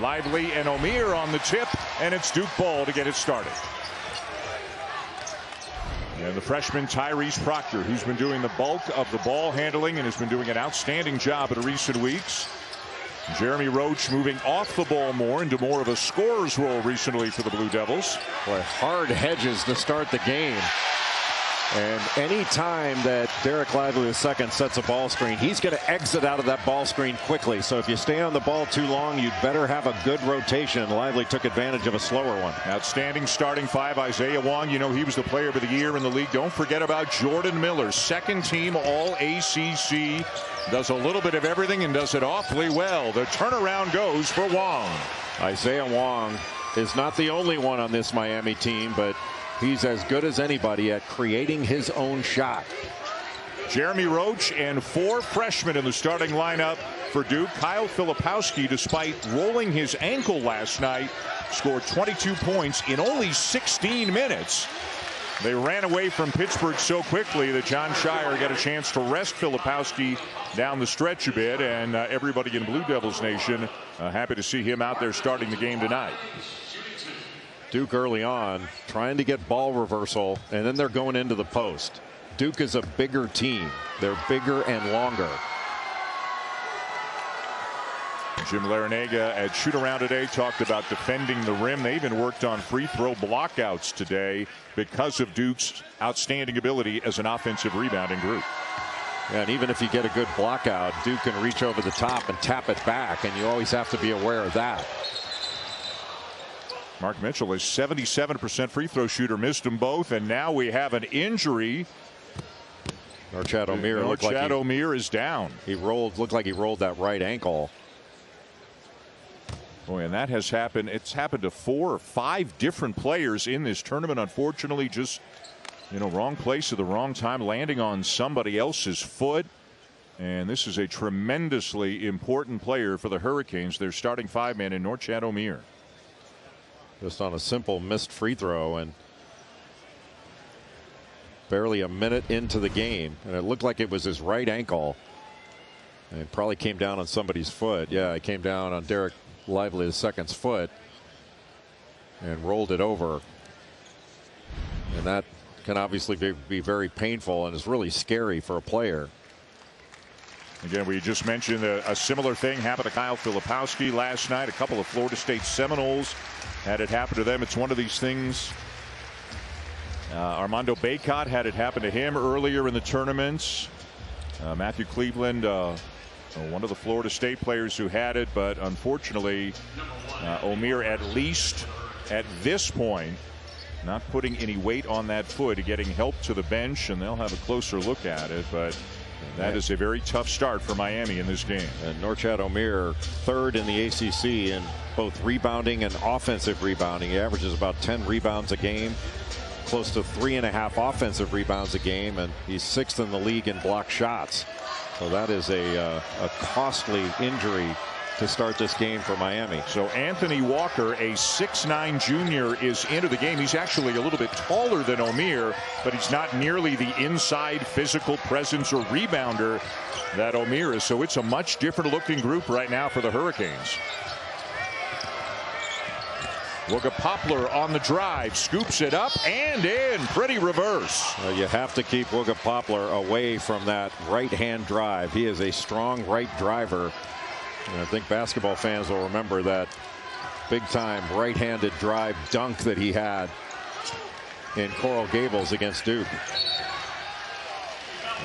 Lively and O'Meara on the tip, and it's Duke ball to get it started. And the freshman Tyrese Proctor, who's been doing the bulk of the ball handling and has been doing an outstanding job in recent weeks. Jeremy Roach moving off the ball more into more of a scorer's role recently for the Blue Devils. Boy, hard hedges to start the game. And any time that Derek Lively II sets a ball screen, he's going to exit out of that ball screen quickly. So if you stay on the ball too long, you'd better have a good rotation. Lively took advantage of a slower one. Outstanding starting five. Isaiah Wong, you know, he was the player of the year in the league. Don't forget about Jordan Miller, second team all ACC. Does a little bit of everything and does it awfully well. The turnaround goes for Wong. Isaiah Wong is not the only one on this Miami team, but he's as good as anybody at creating his own shot. Jeremy Roach and four freshmen in the starting lineup for Duke. Kyle Filipowski, despite rolling his ankle last night, scored 22 points in only 16 minutes. They ran away from Pittsburgh so quickly that John Shire got a chance to rest Filipowski down the stretch a bit, and everybody in Blue Devils Nation happy to see him out there starting the game tonight. Duke early on trying to get ball reversal, and then they're going into the post. Duke is a bigger team. They're bigger and longer. Jim Larinaga at shoot around today talked about defending the rim. They even worked on free throw blockouts today because of Duke's outstanding ability as an offensive rebounding group. Yeah, and even if you get a good blockout, Duke can reach over the top and tap it back, and you always have to be aware of that. Mark Mitchell is 77% free throw shooter, missed them both, and now we have an injury. Norchad Omier looked like Omier is down. Looked like he rolled that right ankle. Boy, and that has happened. It's happened to 4 or 5 different players in this tournament. Unfortunately, just, you know, wrong place at the wrong time, landing on somebody else's foot. And this is a tremendously important player for the Hurricanes. Their starting 5-man in Norchad Omier. Just on a simple missed free throw, and barely a minute into the game, and it looked like it was his right ankle, and it probably came down on somebody's foot. Yeah, it came down on Derek Lively II's foot and rolled it over, and that can obviously be very painful and is really scary for a player. Again, we just mentioned a similar thing happened to Kyle Filipowski last night. A couple of Florida State Seminoles had it happen to them. It's one of these things. Armando Bacot had it happen to him earlier in the tournaments. Matthew Cleveland, one of the Florida State players who had it, but unfortunately Omier, at least at this point, not putting any weight on that foot, getting help to the bench, and they'll have a closer look at it. But that is a very tough start for Miami in this game. And Norchad Omier, third in the ACC in both rebounding and offensive rebounding. He averages about 10 rebounds a game, close to 3.5 offensive rebounds a game, and he's 6th in the league in block shots. So that is a costly injury to start this game for Miami. So Anthony Walker, a 6'9" junior, is into the game. He's actually a little bit taller than Omier, but he's not nearly the inside physical presence or rebounder that Omier is. So it's a much different looking group right now for the Hurricanes. Wooga Poplar on the drive, scoops it up and in. Pretty reverse. You have to keep Wooga Poplar away from that right-hand drive. He is a strong right driver. And I think basketball fans will remember that big-time right-handed drive dunk that he had in Coral Gables against Duke.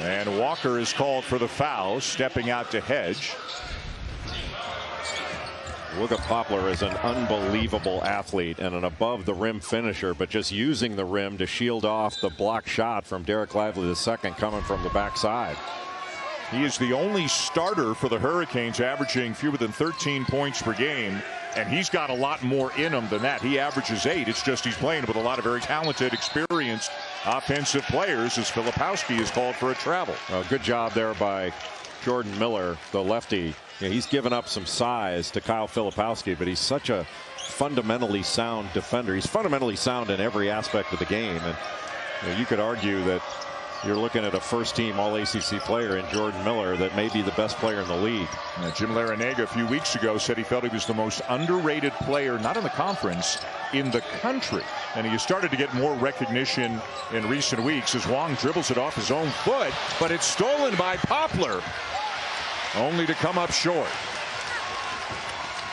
And Walker is called for the foul, stepping out to hedge. Wooga Poplar is an unbelievable athlete and an above-the-rim finisher, but just using the rim to shield off the block shot from Derek Lively II coming from the backside. He is the only starter for the Hurricanes averaging fewer than 13 points per game, and he's got a lot more in him than that. He averages 8. It's just he's playing with a lot of very talented, experienced offensive players as Filipowski is called for a travel. Good job there by Jordan Miller, the lefty. Yeah, he's given up some size to Kyle Filipowski, but he's such a fundamentally sound defender. He's fundamentally sound in every aspect of the game, and you could argue that you're looking at a first-team All-ACC player in Jordan Miller that may be the best player in the league. Jim Larinaga a few weeks ago said he felt he was the most underrated player, not in the conference, in the country. And he started to get more recognition in recent weeks as Wong dribbles it off his own foot, but it's stolen by Poplar, only to come up short.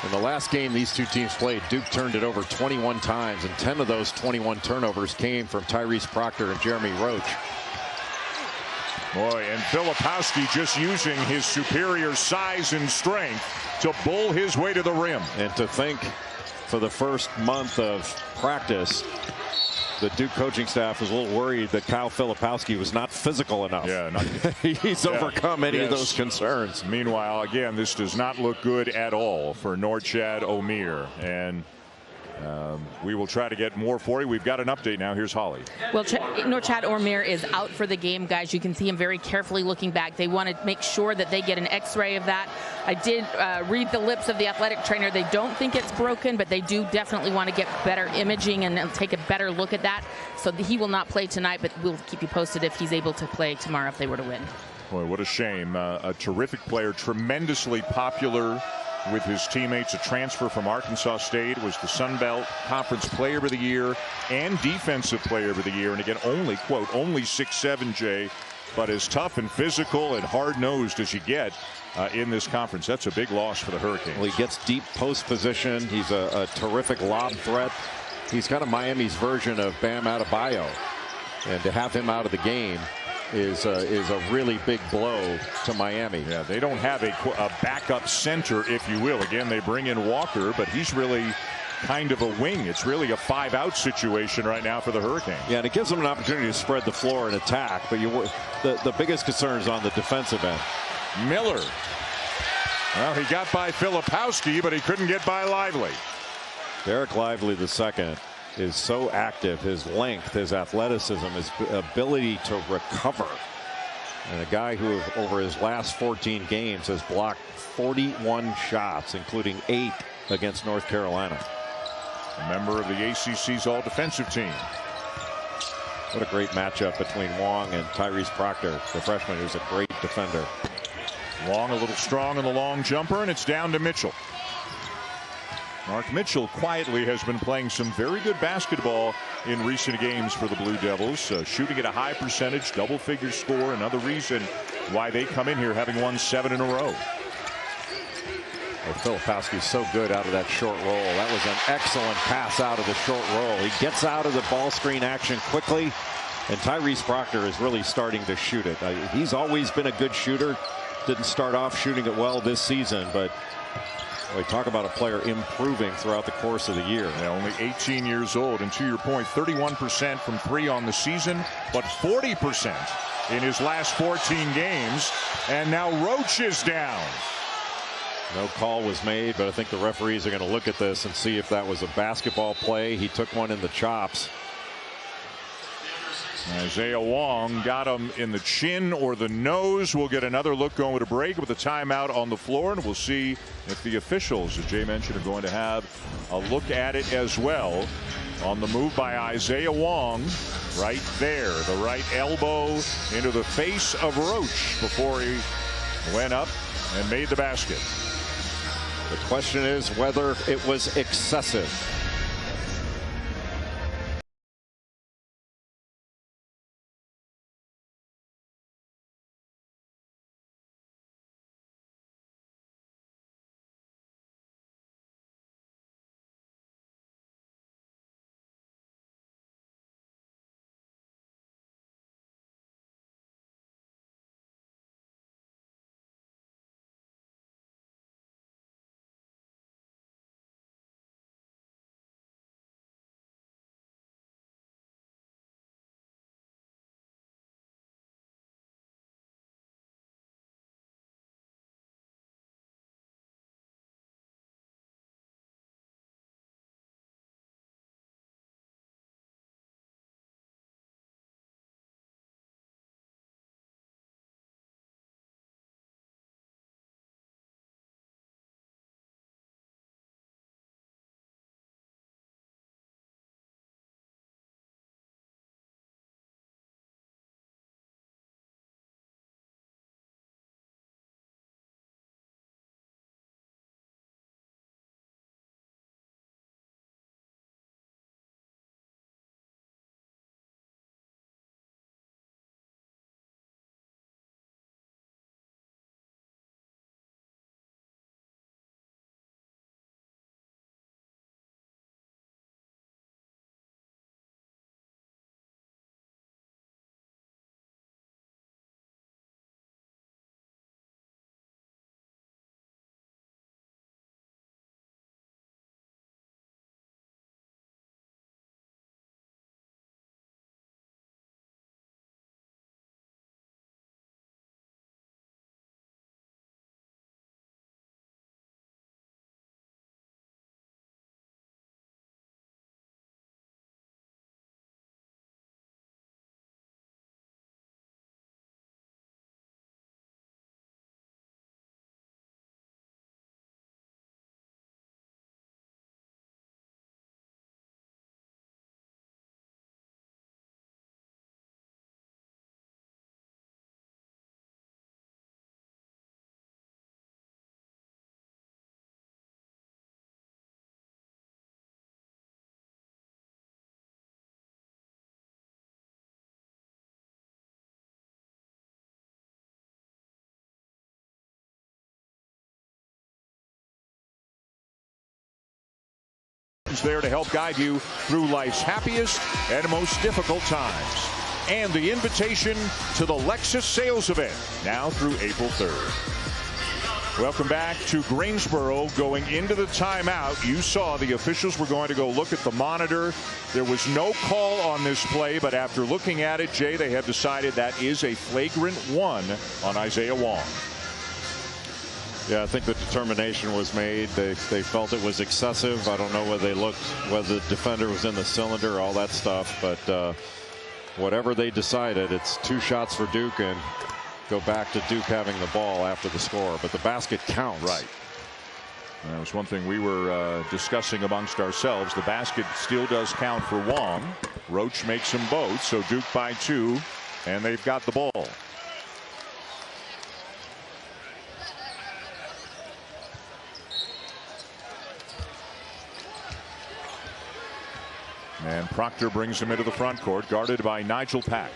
In the last game these two teams played, Duke turned it over 21 times, and 10 of those 21 turnovers came from Tyrese Proctor and Jeremy Roach. Boy, and Filipowski just using his superior size and strength to bull his way to the rim. And to think, for the first month of practice, the Duke coaching staff was a little worried that Kyle Filipowski was not physical enough. Yeah, he's overcome any of those concerns. Meanwhile, again, this does not look good at all for Norchad Omier, and we will try to get more for you. We've got an update now. Here's Holly. Well, Norchad Omier is out for the game, guys. You can see him very carefully looking back. They want to make sure that they get an x-ray of that. I did read the lips of the athletic trainer. They don't think it's broken, but they do definitely want to get better imaging and take a better look at that. So he will not play tonight, but we'll keep you posted if he's able to play tomorrow if they were to win. Boy, what a shame. A terrific player, tremendously popular with his teammates. A transfer from Arkansas State, was the Sun Belt Conference Player of the Year and Defensive Player of the Year. And again, only, quote, only 6'7", Jay, but as tough and physical and hard-nosed as you get in this conference. That's a big loss for the Hurricanes. Well, he gets deep post position. He's a terrific lob threat. He's kind of Miami's version of Bam Adebayo. And to have him out of the game is a really big blow to Miami. Yeah, they don't have a backup center, if you will. Again, they bring in Walker, but he's really kind of a wing. It's really a 5-out situation right now for the Hurricanes. Yeah, and it gives them an opportunity to spread the floor and attack, but the biggest concern is on the defensive end. Miller. Well, he got by Filipowski, but he couldn't get by Lively. Derek Lively II is so active. His length, his athleticism, his ability to recover, and a guy who over his last 14 games has blocked 41 shots, including 8 against North Carolina. A member of the ACC's all-defensive team. What a great matchup between Wong and Tyrese Proctor, the freshman who's a great defender. Wong a little strong in the long jumper, and it's down to Mitchell. Mark Mitchell quietly has been playing some very good basketball in recent games for the Blue Devils, shooting at a high percentage, double-figure score, another reason why they come in here having won 7 in a row. Oh, Filipowski's so good out of that short roll. That was an excellent pass out of the short roll. He gets out of the ball screen action quickly, and Tyrese Proctor is really starting to shoot it. He's always been a good shooter. Didn't start off shooting it well this season, but we talk about a player improving throughout the course of the year. Yeah, only 18 years old, and to your point, 31% from 3 on the season, but 40% in his last 14 games. And now Roach is down. No call was made, but I think the referees are going to look at this and see if that was a basketball play. He took one in the chops. Isaiah Wong got him in the chin or the nose. We'll get another look going to break with a timeout on the floor, and we'll see if the officials, as Jay mentioned, are going to have a look at it as well. On the move by Isaiah Wong, right there, the right elbow into the face of Roach before he went up and made the basket. The question is whether it was excessive. there to help guide you through life's happiest and most difficult times. And the invitation to the Lexus sales event now through April 3rd. Welcome back to Greensboro. Going into the timeout, you saw the officials were going to go look at the monitor. There was no call on this play, but after looking at it, Jay, they have decided that is a flagrant one on Isaiah Wong. Yeah, I think the determination was made. They felt it was excessive. I don't know whether they looked whether the defender was in the cylinder, all that stuff, but whatever they decided, it's 2 shots for Duke and go back to Duke having the ball after the score, but the basket counts. Right. That was one thing we were discussing amongst ourselves. The basket still does count for Wong. Roach makes them both, so Duke by 2, and they've got the ball. And Proctor brings him into the front court, guarded by Nigel Pack.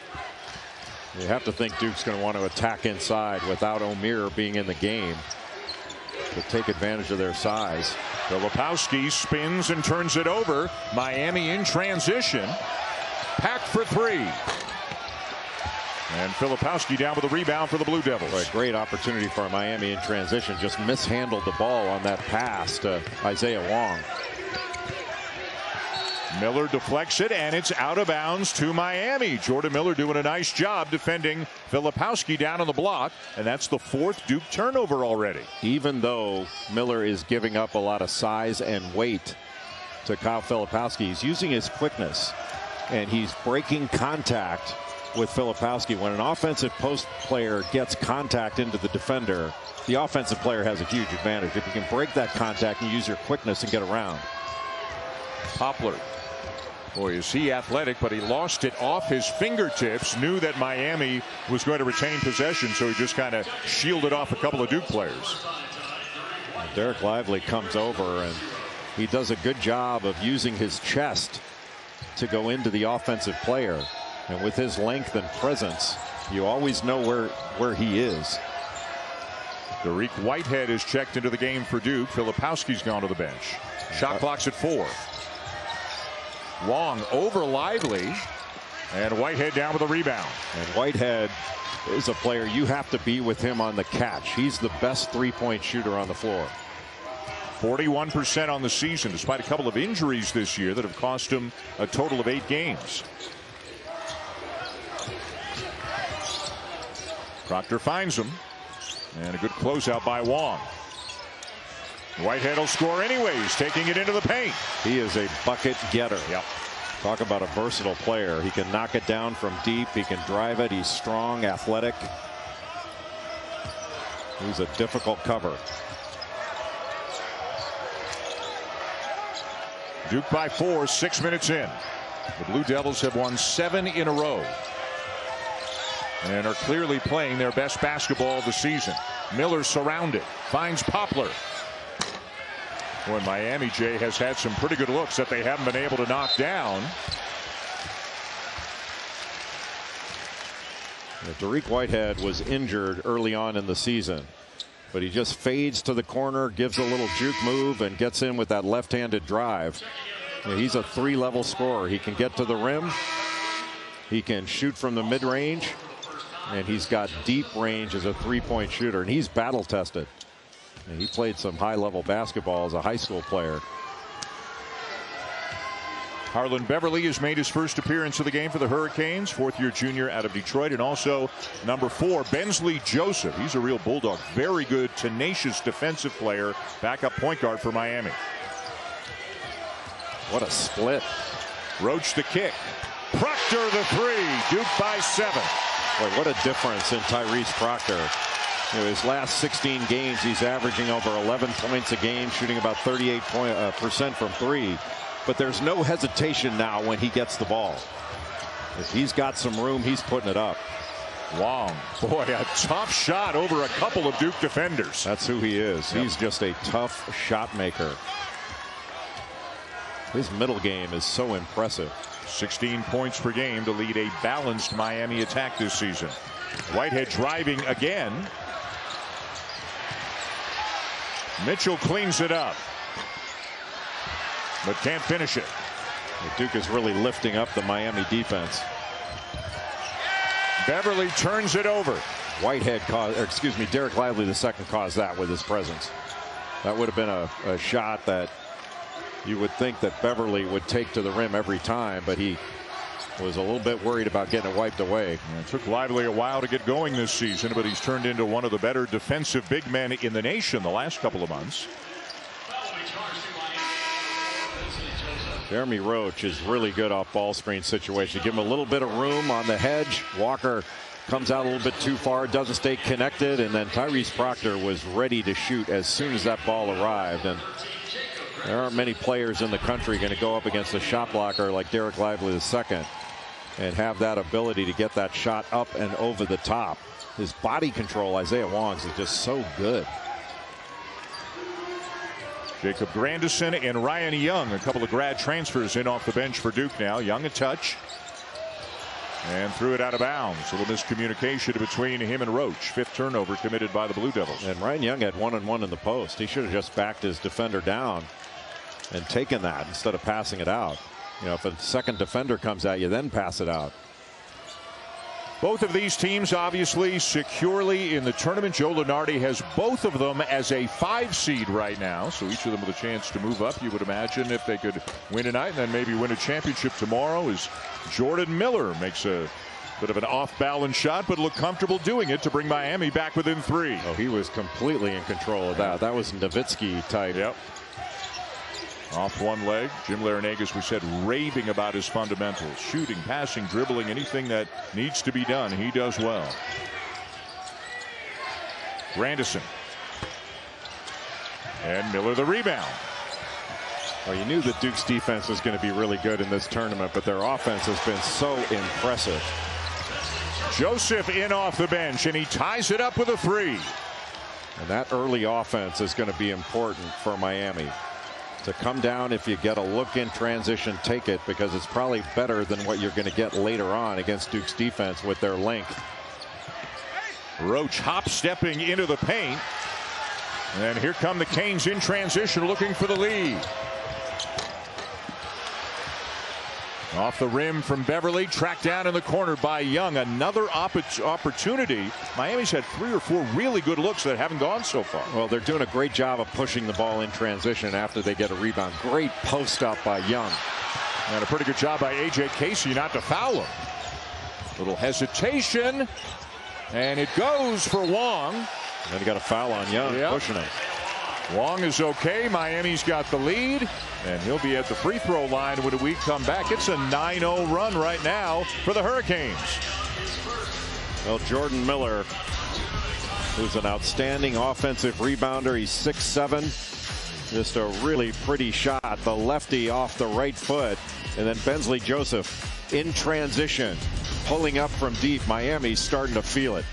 You have to think Duke's going to want to attack inside without O'Meara being in the game to take advantage of their size. Filipowski spins and turns it over. Miami in transition. Pack for 3. And Filipowski down with a rebound for the Blue Devils. Boy, great opportunity for Miami in transition. Just mishandled the ball on that pass to Isaiah Wong. Miller deflects it, and it's out of bounds to Miami. Jordan Miller doing a nice job defending Filipowski down on the block, and that's the 4th Duke turnover already. Even though Miller is giving up a lot of size and weight to Kyle Filipowski, he's using his quickness, and he's breaking contact with Filipowski. When an offensive post player gets contact into the defender, the offensive player has a huge advantage. If you can break that contact and use your quickness and get around. Poplar. Boy, is he athletic, but he lost it off his fingertips. Knew that Miami was going to retain possession, so he just kind of shielded off a couple of Duke players. Derek Lively comes over, and he does a good job of using his chest to go into the offensive player. And with his length and presence, you always know where he is. Dariq Whitehead is checked into the game for Duke. Filipowski's gone to the bench. Shot clock's at 4. Wong over Lively, and Whitehead down with a rebound. And Whitehead is a player you have to be with him on the catch. He's the best 3-point shooter on the floor. 41% on the season, despite a couple of injuries this year that have cost him a total of 8 games. Proctor finds him, and a good closeout by Wong. Whitehead will score anyways, taking it into the paint. He is a bucket getter. Yep. Talk about a versatile player. He can knock it down from deep. He can drive it. He's strong, athletic. He's a difficult cover. Duke by 4, 6 minutes in. The Blue Devils have won 7 in a row and are clearly playing their best basketball of the season. Miller surrounded, finds Poplar. Boy, Miami, Jay, has had some pretty good looks that they haven't been able to knock down. Dariq Whitehead was injured early on in the season, but he just fades to the corner, gives a little juke move, and gets in with that left-handed drive. He's a 3-level scorer. He can get to the rim, he can shoot from the mid-range, and he's got deep range as a 3-point shooter, and he's battle-tested. He played some high-level basketball as a high school player. Harlan Beverly has made his first appearance of the game for the Hurricanes, 4th-year junior out of Detroit, and also number 4, Bensley Joseph. He's a real bulldog, very good, tenacious defensive player, backup point guard for Miami. What a split. Roach the kick. Proctor the 3. Duke by 7. Boy, what a difference in Tyrese Proctor. His last 16 games, he's averaging over 11 points a game, shooting about 38% from 3. But there's no hesitation now when he gets the ball. If he's got some room, he's putting it up. Wong, boy, a tough shot over a couple of Duke defenders. That's who he is. Yep. He's just a tough shot maker. His middle game is so impressive. 16 points per game to lead a balanced Miami attack this season. Whitehead driving again. Mitchell cleans it up. but can't finish it. Duke is really lifting up the Miami defense. Beverly turns it over. Whitehead caused, or excuse me, Derek Lively the second caused that with his presence. That would have been a shot that you would think that Beverly would take to the rim every time, but he was a little bit worried about getting it wiped away. It took Lively a while to get going this season, but he's turned into one of the better defensive big men in the nation the last couple of months. Jeremy Roach is really good off ball screen situation. Give him a little bit of room on the hedge. Walker comes out a little bit too far, doesn't stay connected, and then Tyrese Proctor was ready to shoot as soon as that ball arrived. And there aren't many players in the country going to go up against a shot blocker like Derek Lively II and have that ability to get that shot up and over the top. His body control, Isaiah Wong's, is just so good. Jacob Grandison and Ryan Young, a couple of grad transfers in off the bench for Duke now. Young a touch. And threw it out of bounds. A little miscommunication between him and Roach. Fifth turnover committed by the Blue Devils. And Ryan Young had 1-on-1 in the post. He should have just backed his defender down and taken that instead of passing it out. You know, if a second defender comes at you, then pass it out. Both of these teams obviously securely in the tournament. Joe Lunardi has both of them as a 5 seed right now, so each of them with a chance to move up, you would imagine, if they could win tonight and then maybe win a championship tomorrow. As Jordan Miller makes a bit of an off-balance shot, but looked comfortable doing it to bring Miami back within 3. Oh, he was completely in control of that. That was Nowitzki type. Yep. Off one leg. Jim Larinagas, we said, raving about his fundamentals. Shooting, passing, dribbling, anything that needs to be done, he does well. Grandison. And Miller the rebound. Well, you knew that Duke's defense was going to be really good in this tournament, but their offense has been so impressive. Joseph in off the bench, and he ties it up with a 3. And that early offense is going to be important for Miami. To come down, if you get a look in transition, take it, because it's probably better than what you're going to get later on against Duke's defense with their length. Roach hop stepping into the paint. And here come the Canes in transition looking for the lead. Off the rim from Beverly, tracked down in the corner by Young. Another opportunity. Miami's had 3 or 4 really good looks that haven't gone so far. Well, they're doing a great job of pushing the ball in transition after they get a rebound. Great post up by Young. And a pretty good job by A.J. Casey not to foul him. Little hesitation. And it goes for Wong. And he got a foul on Young, pushing him. Wong is okay. Miami's got the lead, and he'll be at the free throw line when we come back. It's a 9-0 run right now for the Hurricanes. Well, Jordan Miller, who's an outstanding offensive rebounder. He's 6'7". Just a really pretty shot. The lefty off the right foot. And then Bensley Joseph in transition, pulling up from deep. Miami's starting to feel it.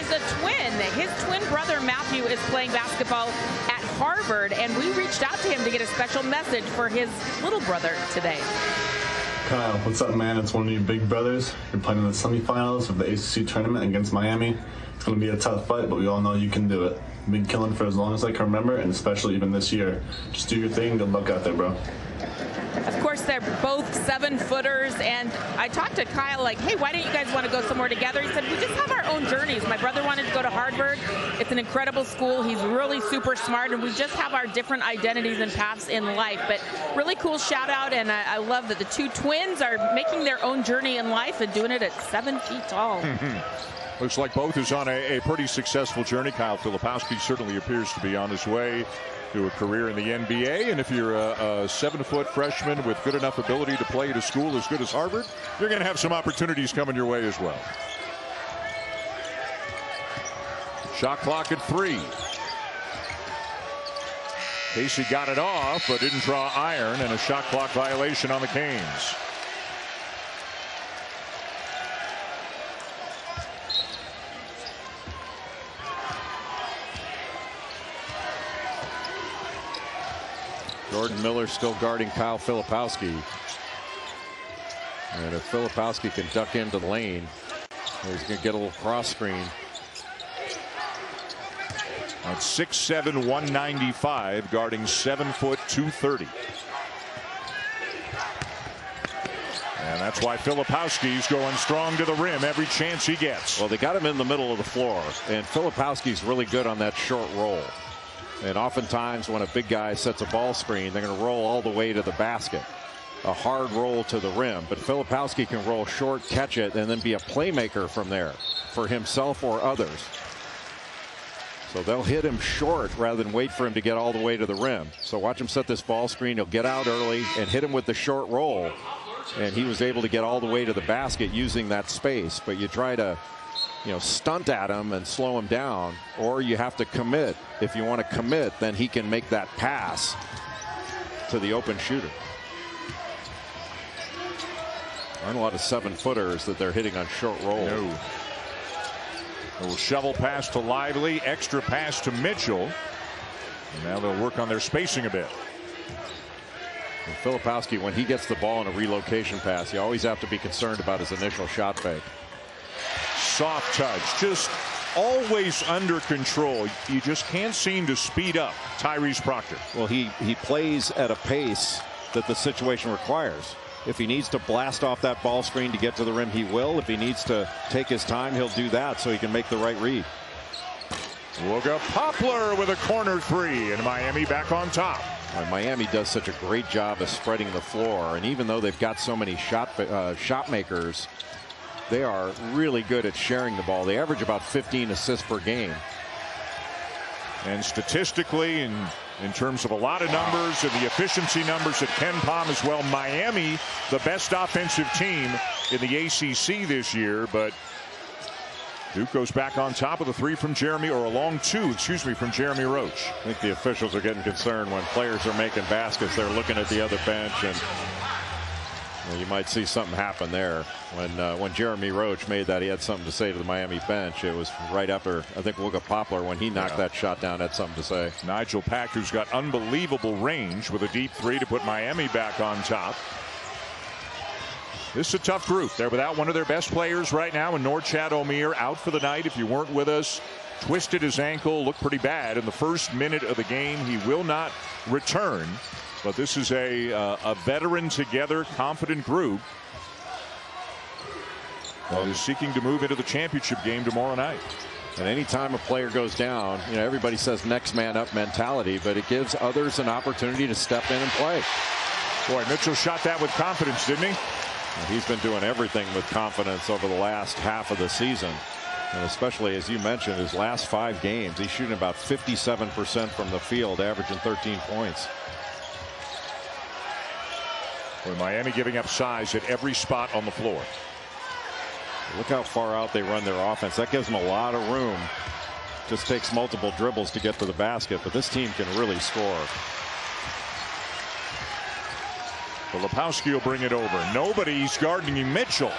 guys a twin. His twin brother Matthew is playing basketball at Harvard, and we reached out to him to get a special message for his little brother today. Kyle, what's up, man? It's one of your big brothers. You're playing in the semifinals of the ACC tournament against Miami. It's going to be a tough fight, but we all know you can do it. You've been killing for as long as I can remember, and especially even this year. Just do your thing. Good luck out there, bro. Of course, they're both 7-footers, and I talked to Kyle like, hey, why don't you guys want to go somewhere together? He said, we just have our own journeys. My brother wanted to go to Harvard. It's an incredible school. He's really super smart, and we just have our different identities and paths in life. But really cool shout out, and I love that the two twins are making their own journey in life and doing it at 7 feet tall. Looks like both is on a pretty successful journey. Kyle Filipowski certainly appears to be on his way to a career in the NBA, and if you're a 7-foot freshman with good enough ability to play at a school as good as Harvard, you're going to have some opportunities coming your way as well. Shot clock at 3. Casey got it off, but didn't draw iron, and a shot clock violation on the Canes. Jordan Miller still guarding Kyle Filipowski. And if Filipowski can duck into the lane, he's going to get a little cross screen. At 6'7", 195, guarding 7-foot, 230. And that's why Filipowski's going strong to the rim every chance he gets. Well, they got him in the middle of the floor, and Filipowski's really good on that short roll. And oftentimes when a big guy sets a ball screen, they're going to roll all the way to the basket. A hard roll to the rim. But Filipowski can roll short, catch it, and then be a playmaker from there for himself or others. So they'll hit him short rather than wait for him to get all the way to the rim. So watch him set this ball screen. He'll get out early and hit him with the short roll. And he was able to get all the way to the basket using that space. But you try to, stunt at him and slow him down, or you have to commit. If you want to commit, then he can make that pass to the open shooter. There aren't a lot of 7-footers that they're hitting on short rolls. No. A little shovel pass to Lively, extra pass to Mitchell. And now they'll work on their spacing a bit. And Filipowski, when he gets the ball in a relocation pass, you always have to be concerned about his initial shot fake. Soft touch, just always under control. You just can't seem to speed up Tyrese Proctor. Well, he plays at a pace that the situation requires. If he needs to blast off that ball screen to get to the rim, he will. If he needs to take his time, he'll do that so he can make the right read. Wooga Poplar with a corner 3, and Miami back on top. Miami does such a great job of spreading the floor, and even though they've got so many shot makers, they are really good at sharing the ball. They average about 15 assists per game. And statistically, in terms of a lot of numbers and the efficiency numbers at Ken Pom as well, Miami the best offensive team in the ACC this year, but Duke goes back on top with a 3 from Jeremy, or a long 2, excuse me, from Jeremy Roach. I think the officials are getting concerned when players are making baskets. They're looking at the other bench, and you might see something happen there. When Jeremy Roach made that, he had something to say to the Miami bench. It was right after, I think, Wooga Poplar, when he knocked that shot down, had something to say. Nigel Pack, who's got unbelievable range with a deep 3 to put Miami back on top. This is a tough group. They're without one of their best players right now, and Norchad Omier out for the night. If you weren't with us, twisted his ankle, looked pretty bad in the first minute of the game. He will not return. But this is a veteran together, confident group that is seeking to move into the championship game tomorrow night. And anytime a player goes down, everybody says next man up mentality, but it gives others an opportunity to step in and play. Boy, Mitchell shot that with confidence, didn't he? And he's been doing everything with confidence over the last half of the season. And especially, as you mentioned, his last 5 games, he's shooting about 57% from the field, averaging 13 points. With Miami giving up size at every spot on the floor. Look how far out they run their offense. That gives them a lot of room. Just takes multiple dribbles to get to the basket, but this team can really score. Filipowski will bring it over. Nobody's guarding Mitchell.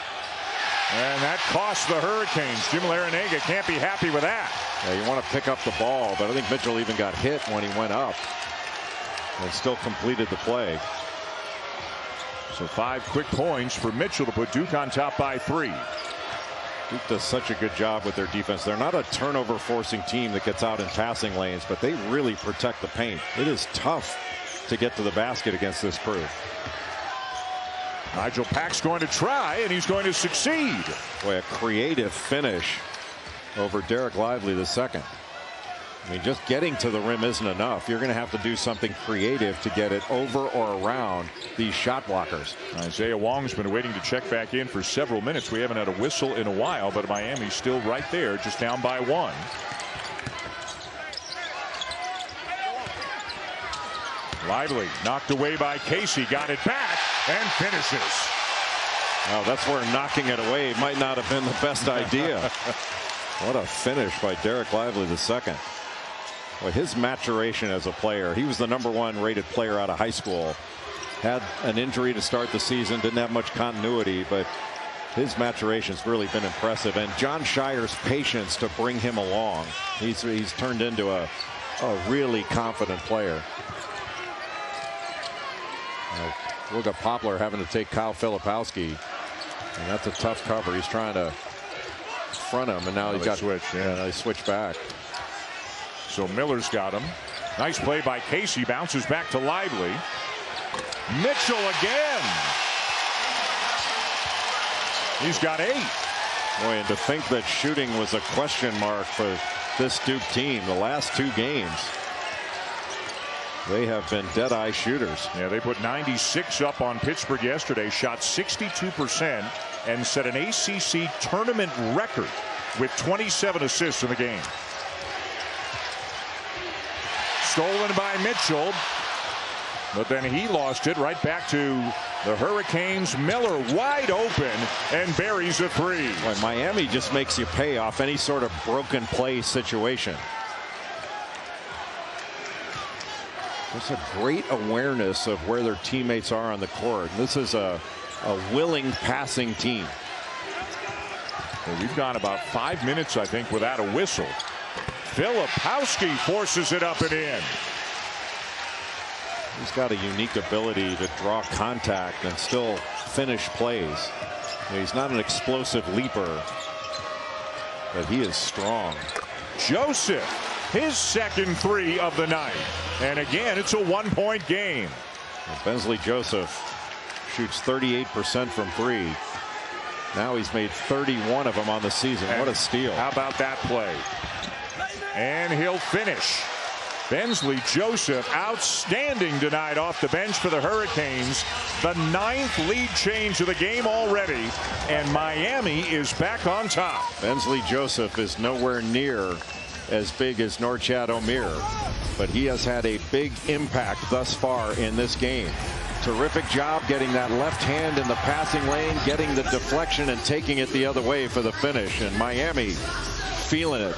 And that cost the Hurricanes. Jim Larrañaga can't be happy with that. Yeah, you want to pick up the ball, but I think Mitchell even got hit when he went up and still completed the play. So 5 quick points for Mitchell to put Duke on top by 3. Duke does such a good job with their defense. They're not a turnover forcing team that gets out in passing lanes, but they really protect the paint. It is tough to get to the basket against this crew. Nigel Pack's going to try, and he's going to succeed. Boy, a creative finish over Derek Lively the second. I mean, just getting to the rim isn't enough. You're going to have to do something creative to get it over or around these shot blockers. Isaiah Wong's been waiting to check back in for several minutes. We haven't had a whistle in a while, but Miami's still right there, just down by 1. Lively knocked away by Casey, got it back and finishes. Oh, that's where knocking it away might not have been the best idea. What a finish by Derek Lively the second. Well, his maturation as a player, he was the #1 rated player out of high school. Had an injury to start the season, didn't have much continuity, but his maturation's really been impressive. And John Shire's patience to bring him along. He's turned into a really confident player. Look at Poplar having to take Kyle Filipowski, and that's a tough cover. He's trying to front him, and now he's got switch. Yeah, they switch back. So Miller's got him. Nice play by Casey. Bounces back to Lively. Mitchell again. He's got 8. Boy, and to think that shooting was a question mark for this Duke team the last 2 games. They have been dead-eye shooters. Yeah, they put 96 up on Pittsburgh yesterday, shot 62%, and set an ACC tournament record with 27 assists in the game. Stolen by Mitchell, but then he lost it right back to the Hurricanes. Miller wide open and buries a 3. Boy, Miami just makes you pay off any sort of broken play situation. There's a great awareness of where their teammates are on the court. This is a willing passing team. Well, we've gone about 5 minutes, I think, without a whistle. Filipowski forces it up and in. He's got a unique ability to draw contact and still finish plays. He's not an explosive leaper, but he is strong. Joseph, his second 3 of the night. And again, it's a 1-point game. Bensley Joseph shoots 38% from 3. Now he's made 31 of them on the season. What a steal. How about that play? And he'll finish. Bensley Joseph outstanding tonight off the bench for the Hurricanes. The 9th lead change of the game already, and Miami is back on top. Bensley Joseph is nowhere near as big as Norchad Omier, but he has had a big impact thus far in this game. Terrific job getting that left hand in the passing lane, getting the deflection and taking it the other way for the finish, and Miami feeling it.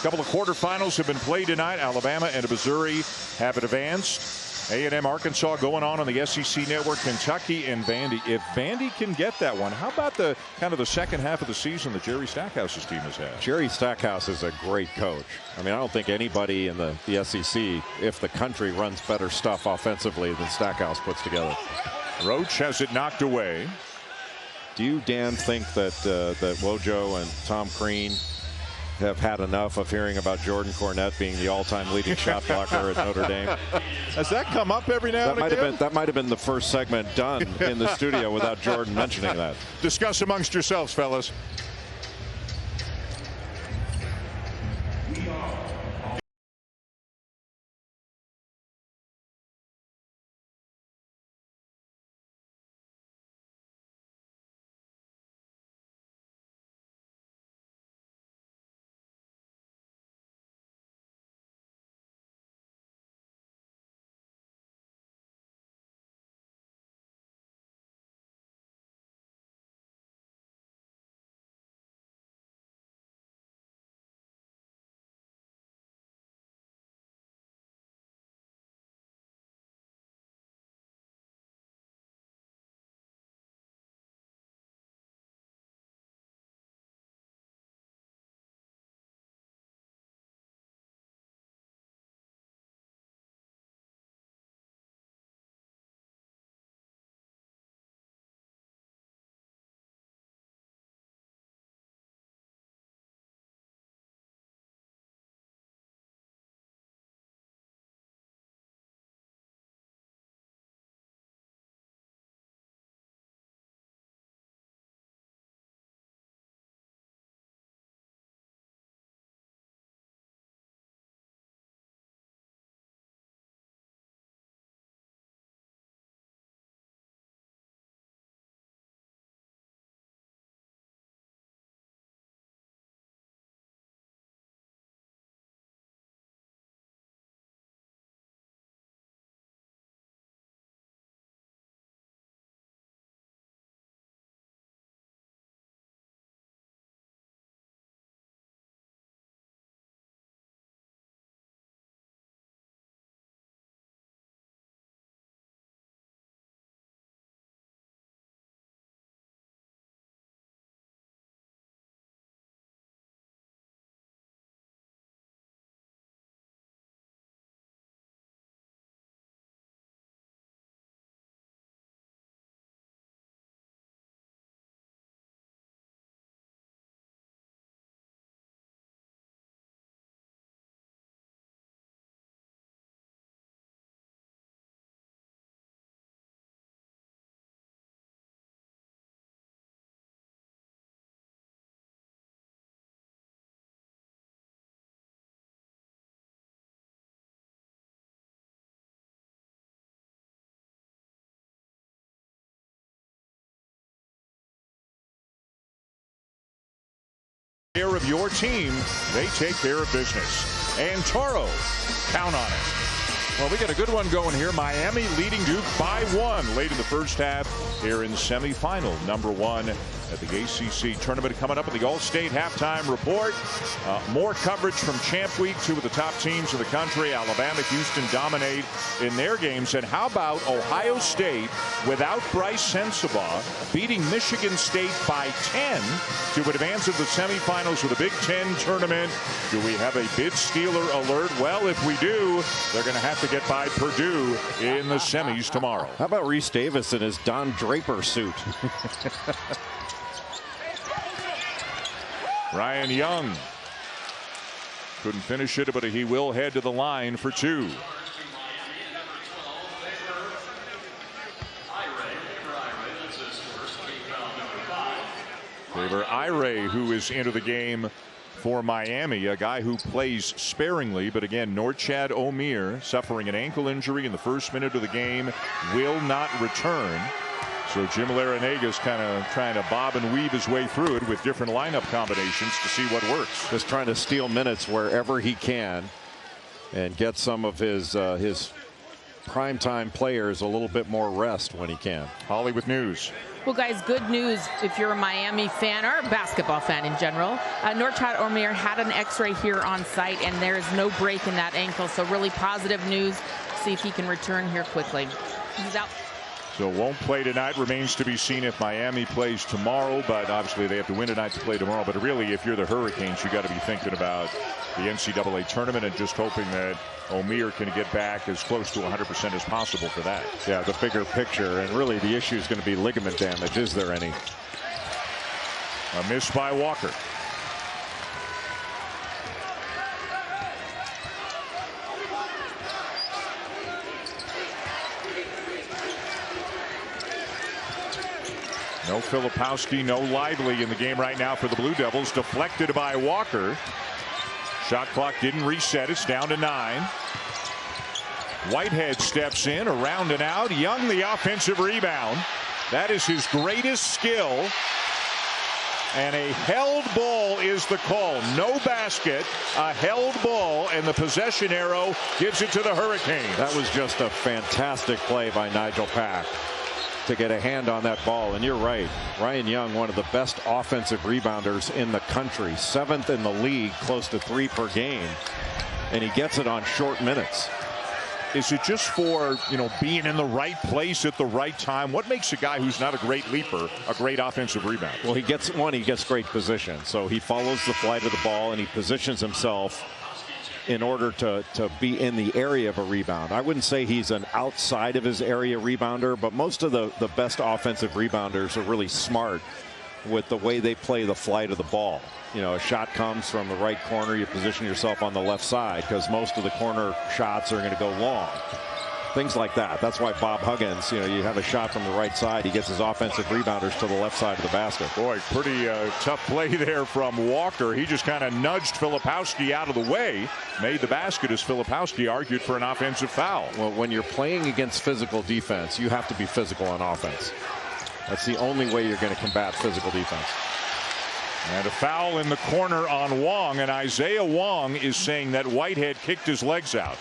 A couple of quarterfinals have been played tonight. Alabama and Missouri have advanced. A&M Arkansas going on the SEC network. Kentucky and Vandy. If Vandy can get that one, how about the kind of the second half of the season that Jerry Stackhouse's team has had? Jerry Stackhouse is a great coach. I mean, I don't think anybody in the SEC, if the country runs better stuff offensively than Stackhouse puts together. Roach has it knocked away. Do you, Dan, think that that Wojo and Tom Crean have had enough of hearing about Jordan Cornette being the all-time leading shot blocker at Notre Dame? Has that come up every now and again? That might have been the first segment done in the studio without Jordan mentioning that. Discuss amongst yourselves, fellas. Care of your team, they take care of business. And Toro, count on it. Well, we got a good one going here. Miami leading Duke by 1 late in the first half here in semifinal number 1 at the ACC tournament. Coming up at the All-State halftime report. More coverage from Champ Week. 2 of the top teams in the country. Alabama, Houston dominate in their games. And how about Ohio State without Bryce Sensabaugh beating Michigan State by 10 to advance to the semifinals of the Big Ten tournament? Do we have a bid stealer alert? Well, if we do, they're going to have to get by Purdue in the semis tomorrow. How about Reese Davis in his Don Draper suit? Ryan Young couldn't finish it, but he will head to the line for 2. Faber Ire, who is into the game for Miami, a guy who plays sparingly, but again, Norchad Omier suffering an ankle injury in the first minute of the game, will not return. So Jim Larinaga kind of trying to bob and weave his way through it with different lineup combinations to see what works. Just trying to steal minutes wherever he can and get some of his primetime players a little bit more rest when he can. Hollywood News. Well, guys, good news if you're a Miami fan or a basketball fan in general. Norchad Omier had an X-ray here on site, and there is no break in that ankle. So really positive news. See if he can return here quickly. He's out. So won't play tonight. Remains to be seen if Miami plays tomorrow. But obviously they have to win tonight to play tomorrow. But really, if you're the Hurricanes, you got to be thinking about the NCAA tournament and just hoping that Omier can get back as close to 100% as possible for that. Yeah, the bigger picture, and really the issue is going to be ligament damage. Is there any? A miss by Walker. No Filipowski, no Lively in the game right now for the Blue Devils. Deflected by Walker. Shot clock didn't reset. It's down to 9. Whitehead steps in, around and out. Young, the offensive rebound. That is his greatest skill. And a held ball is the call. No basket, a held ball, and the possession arrow gives it to the Hurricanes. That was just a fantastic play by Nigel Pack to get a hand on that ball. And you're right, Ryan Young, one of the best offensive rebounders in the country, 7th in the league, close to 3 per game, and he gets it on short minutes. Is it just for, being in the right place at the right time? What makes a guy who's not a great leaper a great offensive rebounder? Well, he gets great position. So he follows the flight of the ball and he positions himself in order to be in the area of a rebound. I wouldn't say he's an outside of his area rebounder, but most of the best offensive rebounders are really smart with the way they play the flight of the ball. A shot comes from the right corner, you position yourself on the left side because most of the corner shots are going to go long. Things like that. That's why Bob Huggins, you have a shot from the right side, he gets his offensive rebounders to the left side of the basket. Boy, pretty tough play there from Walker. He just kind of nudged Filipowski out of the way, made the basket as Filipowski argued for an offensive foul. Well, when you're playing against physical defense, you have to be physical on offense. That's the only way you're going to combat physical defense. And a foul in the corner on Wong, and Isaiah Wong is saying that Whitehead kicked his legs out.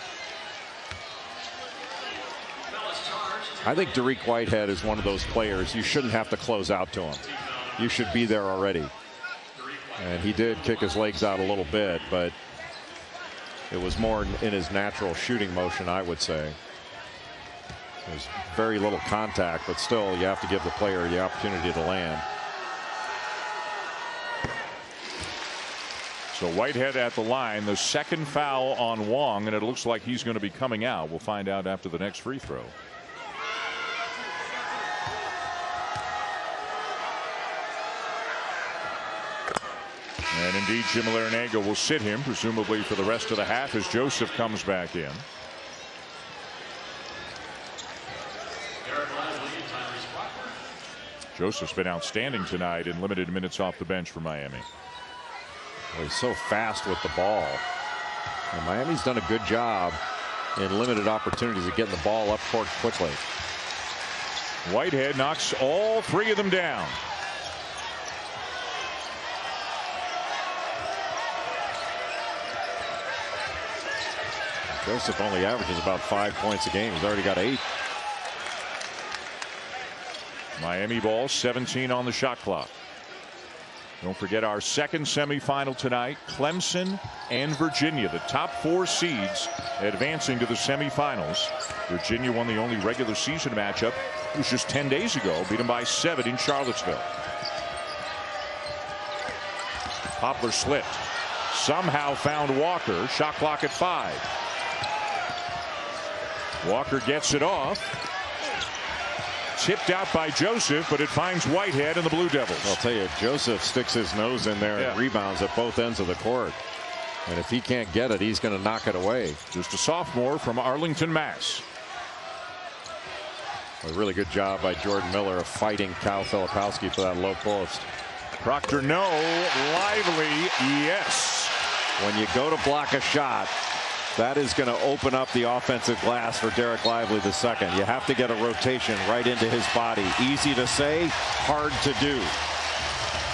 I think Dariq Whitehead is one of those players you shouldn't have to close out to him. You should be there already. And he did kick his legs out a little bit, but it was more in his natural shooting motion, I would say. There's very little contact, but still you have to give the player the opportunity to land. So Whitehead at the line, the second foul on Wong, and it looks like he's going to be coming out. We'll find out after the next free throw. And indeed, Jim Larinaga will sit him, presumably for the rest of the half, as Joseph comes back in. Joseph's been outstanding tonight in limited minutes off the bench for Miami. Well, he's so fast with the ball. And Miami's done a good job in limited opportunities of getting the ball up court quickly. Whitehead knocks all 3 of them down. Joseph only averages about 5 points a game. He's already got 8. Miami ball, 17 on the shot clock. Don't forget our second semifinal tonight. Clemson and Virginia, the top 4 seeds advancing to the semifinals. Virginia won the only regular season matchup. It was just 10 days ago. Beat them by 7 in Charlottesville. Poplar slipped. Somehow found Walker. Shot clock at 5. Walker gets it off. Tipped out by Joseph, but it finds Whitehead and the Blue Devils. I'll tell you, Joseph sticks his nose in there and rebounds at both ends of the court. And if he can't get it, he's going to knock it away. Just a sophomore from Arlington, Mass. A really good job by Jordan Miller of fighting Kyle Filipowski for that low post. Proctor, no. Lively, yes. When you go to block a shot, that is going to open up the offensive glass for Derek Lively II. You have to get a rotation right into his body. Easy to say, hard to do.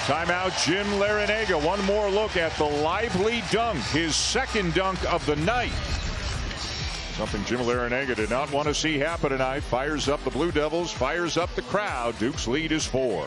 Timeout, Jim Larinaga. One more look at the Lively dunk, his second dunk of the night. Something Jim Larinaga did not want to see happen tonight. Fires up the Blue Devils, fires up the crowd. Duke's lead is 4.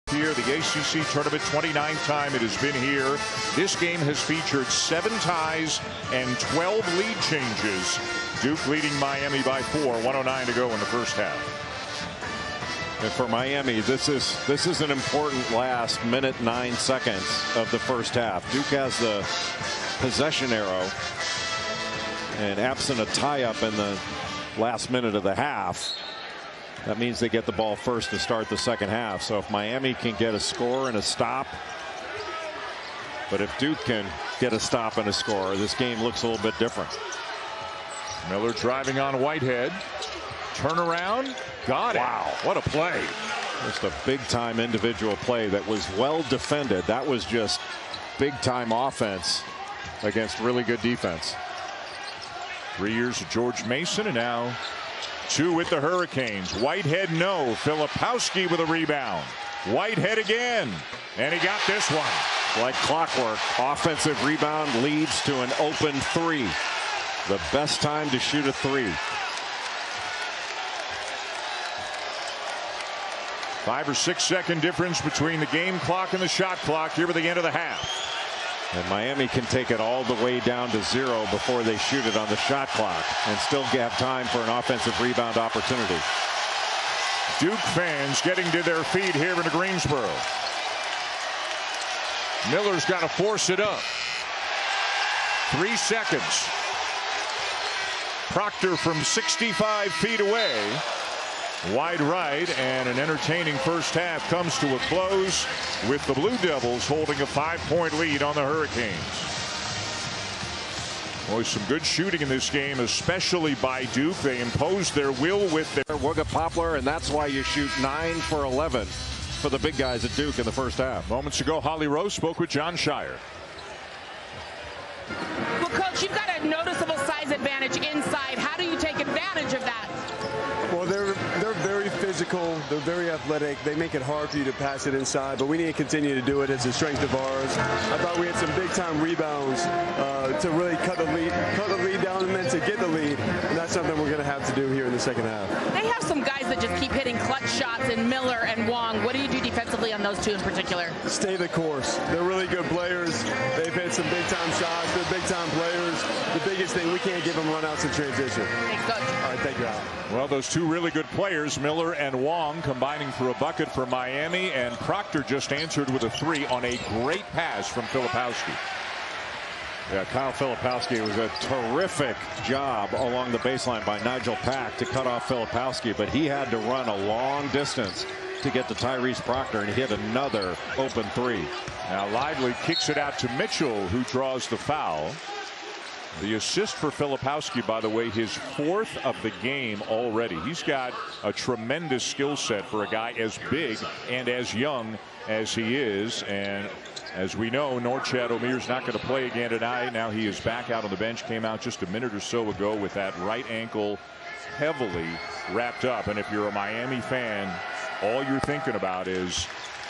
Here, the ACC tournament, 29th time it has been here. This game has featured 7 ties and 12 lead changes. Duke leading Miami by 4, 109 to go in the first half. And for Miami, this is an important last minute 9 seconds of the first half. Duke has the possession arrow, and absent a tie-up in the last minute of the half, that means they get the ball first to start the second half. So if Miami can get a score and a stop, but if Duke can get a stop and a score, this game looks a little bit different. Miller driving on Whitehead. Turnaround. Got it. Wow, what a play. Just a big-time individual play that was well defended. That was just big-time offense against really good defense. 3 years of George Mason, and now 2 with the Hurricanes. Whitehead, no. Filipowski with a rebound. Whitehead again. And he got this one. Like clockwork, offensive rebound leads to an open 3. The best time to shoot a 3. 5 or 6 second difference between the game clock and the shot clock here at the end of the half. And Miami can take it all the way down to 0 before they shoot it on the shot clock and still have time for an offensive rebound opportunity. Duke fans getting to their feet here in Greensboro. Miller's got to force it up. 3 seconds. Proctor from 65 feet away. Wide right, and an entertaining first half comes to a close with the Blue Devils holding a 5-point lead on the Hurricanes. Boy, some good shooting in this game, especially by Duke. They imposed their will with their Wooga Poplar, and that's why you shoot 9 for 11 for the big guys at Duke in the first half. Moments ago, Holly Rose spoke with John Shire. Well, Coach, you've got a noticeable size advantage inside. How do you take advantage of that? Well, they're very physical. They're very athletic. They make it hard for you to pass it inside, but we need to continue to do it. It's a strength of ours. I thought we had some big-time rebounds to really cut the lead down, and then to get the lead. And that's something we're going to have to do here in the second half. They have some guys that just keep hitting clutch shots in Miller and Wong. What do you do defensively on those 2 in particular? Stay the course. They're really good players. They've hit some big-time shots. They're big-time players. The biggest thing, we can't give them run-outs in transition. Thanks, Coach. All right, thank you, Al. Well, those 2 really good players, Miller and Wong, combining for a bucket for Miami, and Proctor just answered with a 3 on a great pass from Filipowski. Yeah, Kyle Filipowski, was a terrific job along the baseline by Nigel Pack to cut off Filipowski, but he had to run a long distance to get to Tyrese Proctor, and he hit another open 3. Now Lively kicks it out to Mitchell, who draws the foul. The assist for Filipowski, by the way, his 4th of the game already. He's got a tremendous skill set for a guy as big and as young as he is. And as we know, Norchad Omir's not going to play again tonight. Now he is back out on the bench. Came out just a minute or so ago with that right ankle heavily wrapped up. And if you're a Miami fan, all you're thinking about is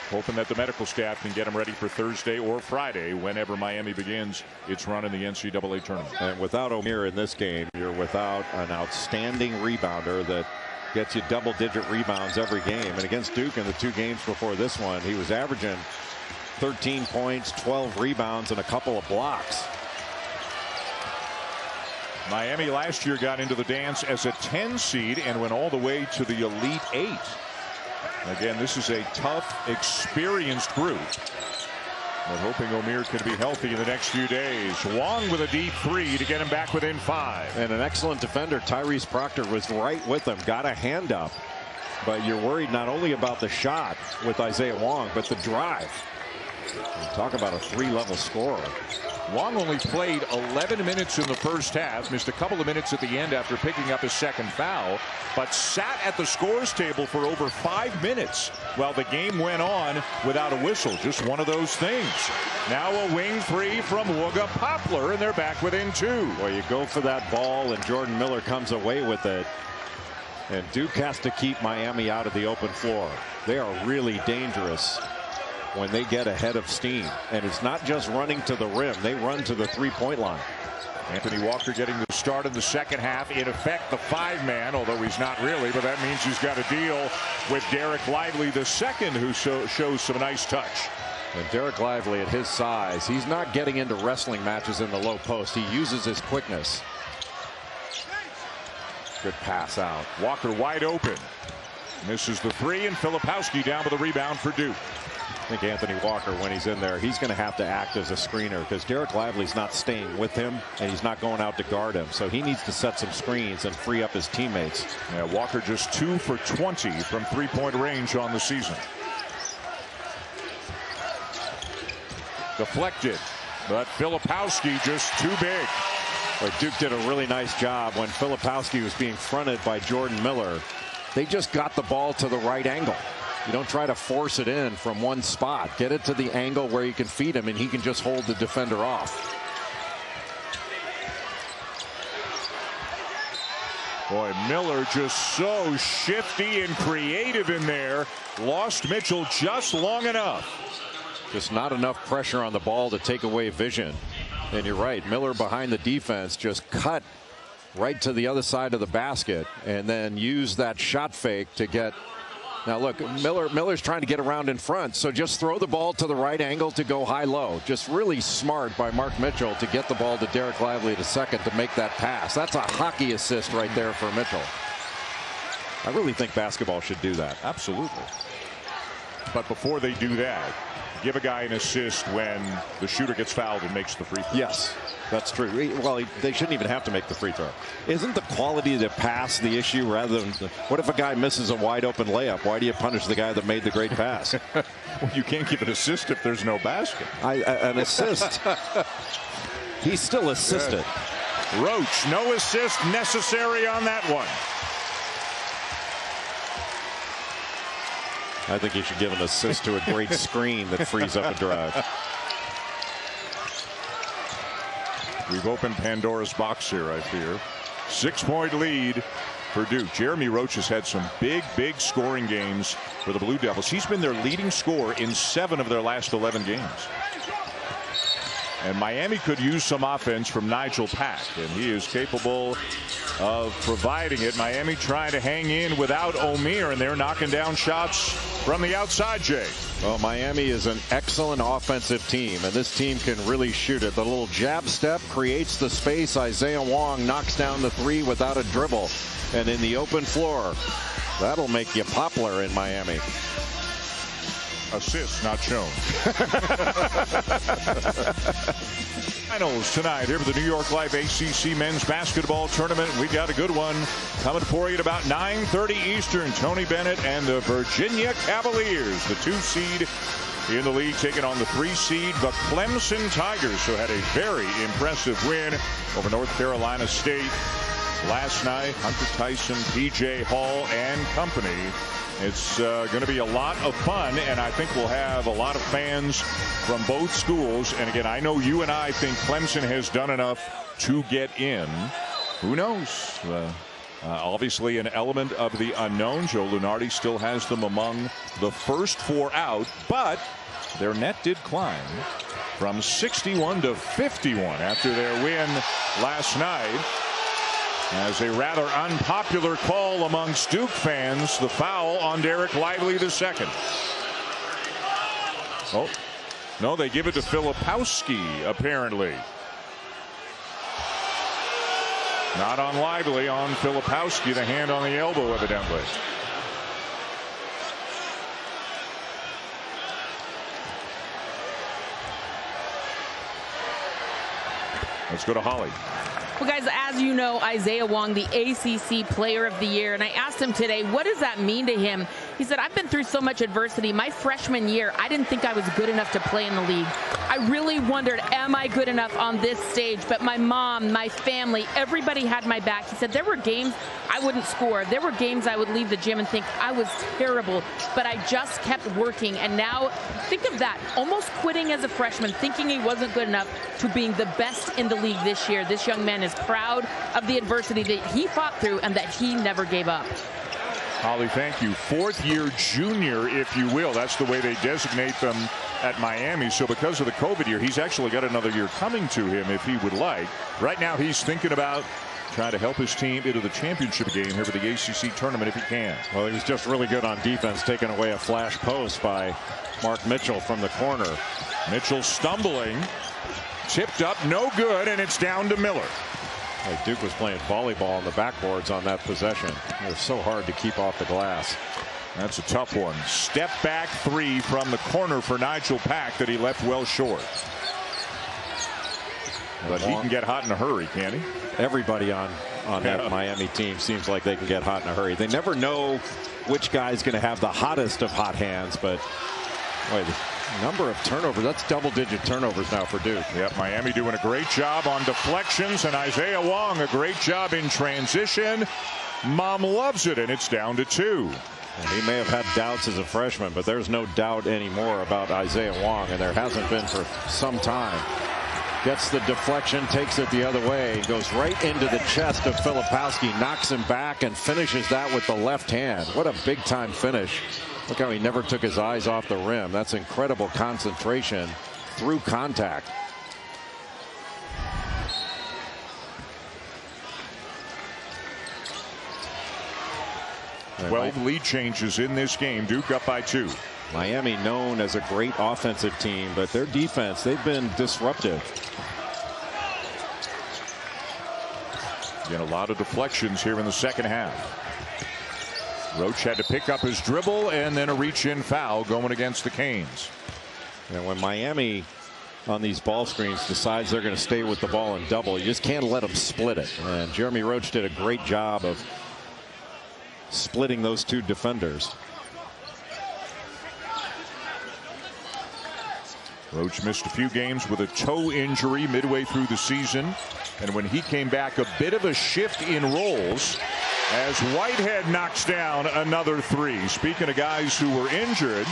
hoping that the medical staff can get him ready for Thursday or Friday whenever Miami begins its run in the NCAA tournament. And without Omir in this game, you're without an outstanding rebounder that gets you double-digit rebounds every game. And against Duke in the 2 games before this one, he was averaging 13 points, 12 rebounds, and a couple of blocks. Miami last year got into the dance as a 10 seed and went all the way to the Elite 8. Again, this is a tough, experienced group. But hoping O'Meara can be healthy in the next few days. Wong with a deep three to get him back within 5. And an excellent defender, Tyrese Proctor, was right with him, got a hand up. But you're worried not only about the shot with Isaiah Wong, but the drive. Talk about a 3-level scorer. Wong only played 11 minutes in the first half, missed a couple of minutes at the end after picking up his second foul, but sat at the scores table for over 5 minutes while the game went on without a whistle. Just one of those things. Now a wing three from Wooga Poplar, and they're back within 2. Well, you go for that ball, and Jordan Miller comes away with it. And Duke has to keep Miami out of the open floor. They are really dangerous when they get ahead of steam. And it's not just running to the rim. They run to the 3-point line. Anthony Walker getting the start in the second half. In effect, the 5-man, although he's not really, but that means he's got to deal with Derek Lively II, who shows some nice touch. And Derek Lively, at his size, he's not getting into wrestling matches in the low post. He uses his quickness. Good pass out. Walker wide open. Misses the 3, and Filipowski down with the rebound for Duke. I think Anthony Walker, when he's in there, he's going to have to act as a screener because Derek Lively's not staying with him and he's not going out to guard him. So he needs to set some screens and free up his teammates. Yeah, Walker just 2 for 20 from 3-point range on the season. Deflected, but Filipowski just too big. But Duke did a really nice job when Filipowski was being fronted by Jordan Miller. They just got the ball to the right angle. You don't try to force it in from one spot. Get it to the angle where you can feed him and he can just hold the defender off. Boy, Miller just so shifty and creative in there. Lost Mitchell just long enough. Just not enough pressure on the ball to take away vision. And you're right, Miller behind the defense just cut right to the other side of the basket and then used that shot fake to get. Now look, Miller's trying to get around in front, so just throw the ball to the right angle to go high-low. Just really smart by Mark Mitchell to get the ball to Derek Lively II to make that pass. That's a hockey assist right there for Mitchell. I really think basketball should do that. Absolutely. But before they do that, give a guy an assist when the shooter gets fouled and makes the free throw. Yes, that's true. Well, they shouldn't even have to make the free throw. Isn't the quality of the pass the issue rather than what if a guy misses a wide open layup? Why do you punish the guy that made the great pass? Well, you can't give an assist if there's no basket. An assist. He's still assisted. Good. Roach, no assist necessary on that one. I think he should give an assist to a great screen that frees up a drive. We've opened Pandora's box here, I fear. 6-point lead for Duke. Jeremy Roach has had some big scoring games for the Blue Devils. He's been their leading scorer in 7 of their last 11 games. And Miami could use some offense from Nigel Pack, and he is capable of providing it. Miami trying to hang in without O'Meara, and they're knocking down shots from the outside, Jay. Well, Miami is an excellent offensive team, and this team can really shoot it. The little jab step creates the space. Isaiah Wong knocks down the 3 without a dribble. And in the open floor, that'll make you Poplar in Miami. Assist not shown. Finals tonight here for the New York Life ACC men's basketball tournament. We got a good one coming for you at about 9:30 Eastern. Tony Bennett and the Virginia Cavaliers, the 2 seed in the league, taking on the 3 seed, the Clemson Tigers, who had a very impressive win over North Carolina State last night. Hunter Tyson, PJ Hall and company. It's going to be a lot of fun, and I think we'll have a lot of fans from both schools. And again, I know you and I think Clemson has done enough to get in. Who knows? Obviously an element of the unknown. Joe Lunardi still has them among the first 4 out, but their net did climb from 61 to 51 after their win last night. As a rather unpopular call amongst Duke fans, the foul on Derek Lively II. Oh, no, they give it to Filipowski, apparently. Not on Lively, on Filipowski, the hand on the elbow, evidently. Let's go to Holly. Well, guys, as you know, Isaiah Wong, the ACC Player of the Year, and I asked him today, what does that mean to him? He said, I've been through so much adversity. My freshman year, I didn't think I was good enough to play in the league. I really wondered, am I good enough on this stage? But my mom, my family, everybody had my back. He said, there were games I wouldn't score. There were games I would leave the gym and think I was terrible, but I just kept working. And now, think of that, almost quitting as a freshman, thinking he wasn't good enough, to being the best in the league this year. This young man is proud of the adversity that he fought through and that he never gave up. Holly, thank you. Fourth-year junior, if you will. That's the way they designate them at Miami. So because of the COVID year, he's actually got another year coming to him if he would like. Right now, he's thinking about trying to help his team into the championship game here for the ACC tournament if he can. Well, he was just really good on defense, taking away a flash post by Mark Mitchell from the corner. Mitchell stumbling, tipped up, no good, and it's down to Miller. Like Duke was playing volleyball on the backboards on that possession. They're so hard to keep off the glass. That's a tough one. Step back three from the corner for Nigel Pack that he left well short. But he can get hot in a hurry, can't he? Everybody on that Miami team seems like they can get hot in a hurry. They never know which guy's going to have the hottest of hot hands, but boy, the number of turnovers, that's double-digit turnovers now for Duke. Yep, Miami doing a great job on deflections, and Isaiah Wong a great job in transition. Mom loves it, and it's down to 2. And he may have had doubts as a freshman, but there's no doubt anymore about Isaiah Wong, and there hasn't been for some time. Gets the deflection, takes it the other way, goes right into the chest of Filipowski, knocks him back, and finishes that with the left hand. What a big-time finish. Look how he never took his eyes off the rim. That's incredible concentration through contact. And 12 lead changes in this game. Duke up by 2. Miami known as a great offensive team, but their defense, they've been disruptive. Again, a lot of deflections here in the second half. Roach had to pick up his dribble and then a reach-in foul going against the Canes. And when Miami on these ball screens decides they're going to stay with the ball and double, you just can't let them split it. And Jeremy Roach did a great job of splitting those two defenders. Roach missed a few games with a toe injury midway through the season, and when he came back, a bit of a shift in roles as Whitehead knocks down another 3. Speaking of guys who were injured,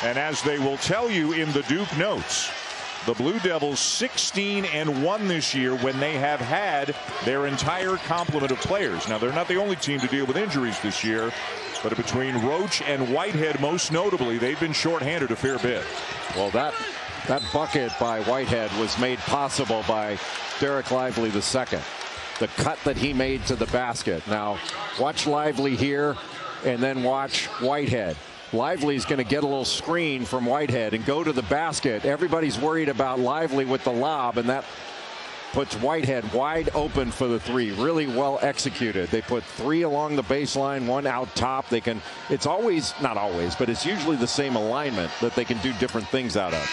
and as they will tell you in the Duke notes, the Blue Devils 16-1 this year when they have had their entire complement of players. Now, they're not the only team to deal with injuries this year, but between Roach and Whitehead most notably, they've been shorthanded a fair bit. Well, that bucket by Whitehead was made possible by Derek Lively II. The cut that he made to the basket. Now, watch Lively here and then watch Whitehead. Lively's going to get a little screen from Whitehead and go to the basket. Everybody's worried about Lively with the lob, and that puts Whitehead wide open for the 3. Really well executed. They put 3 along the baseline, 1 out top. They can, it's always, not always, but it's usually the same alignment that they can do different things out of.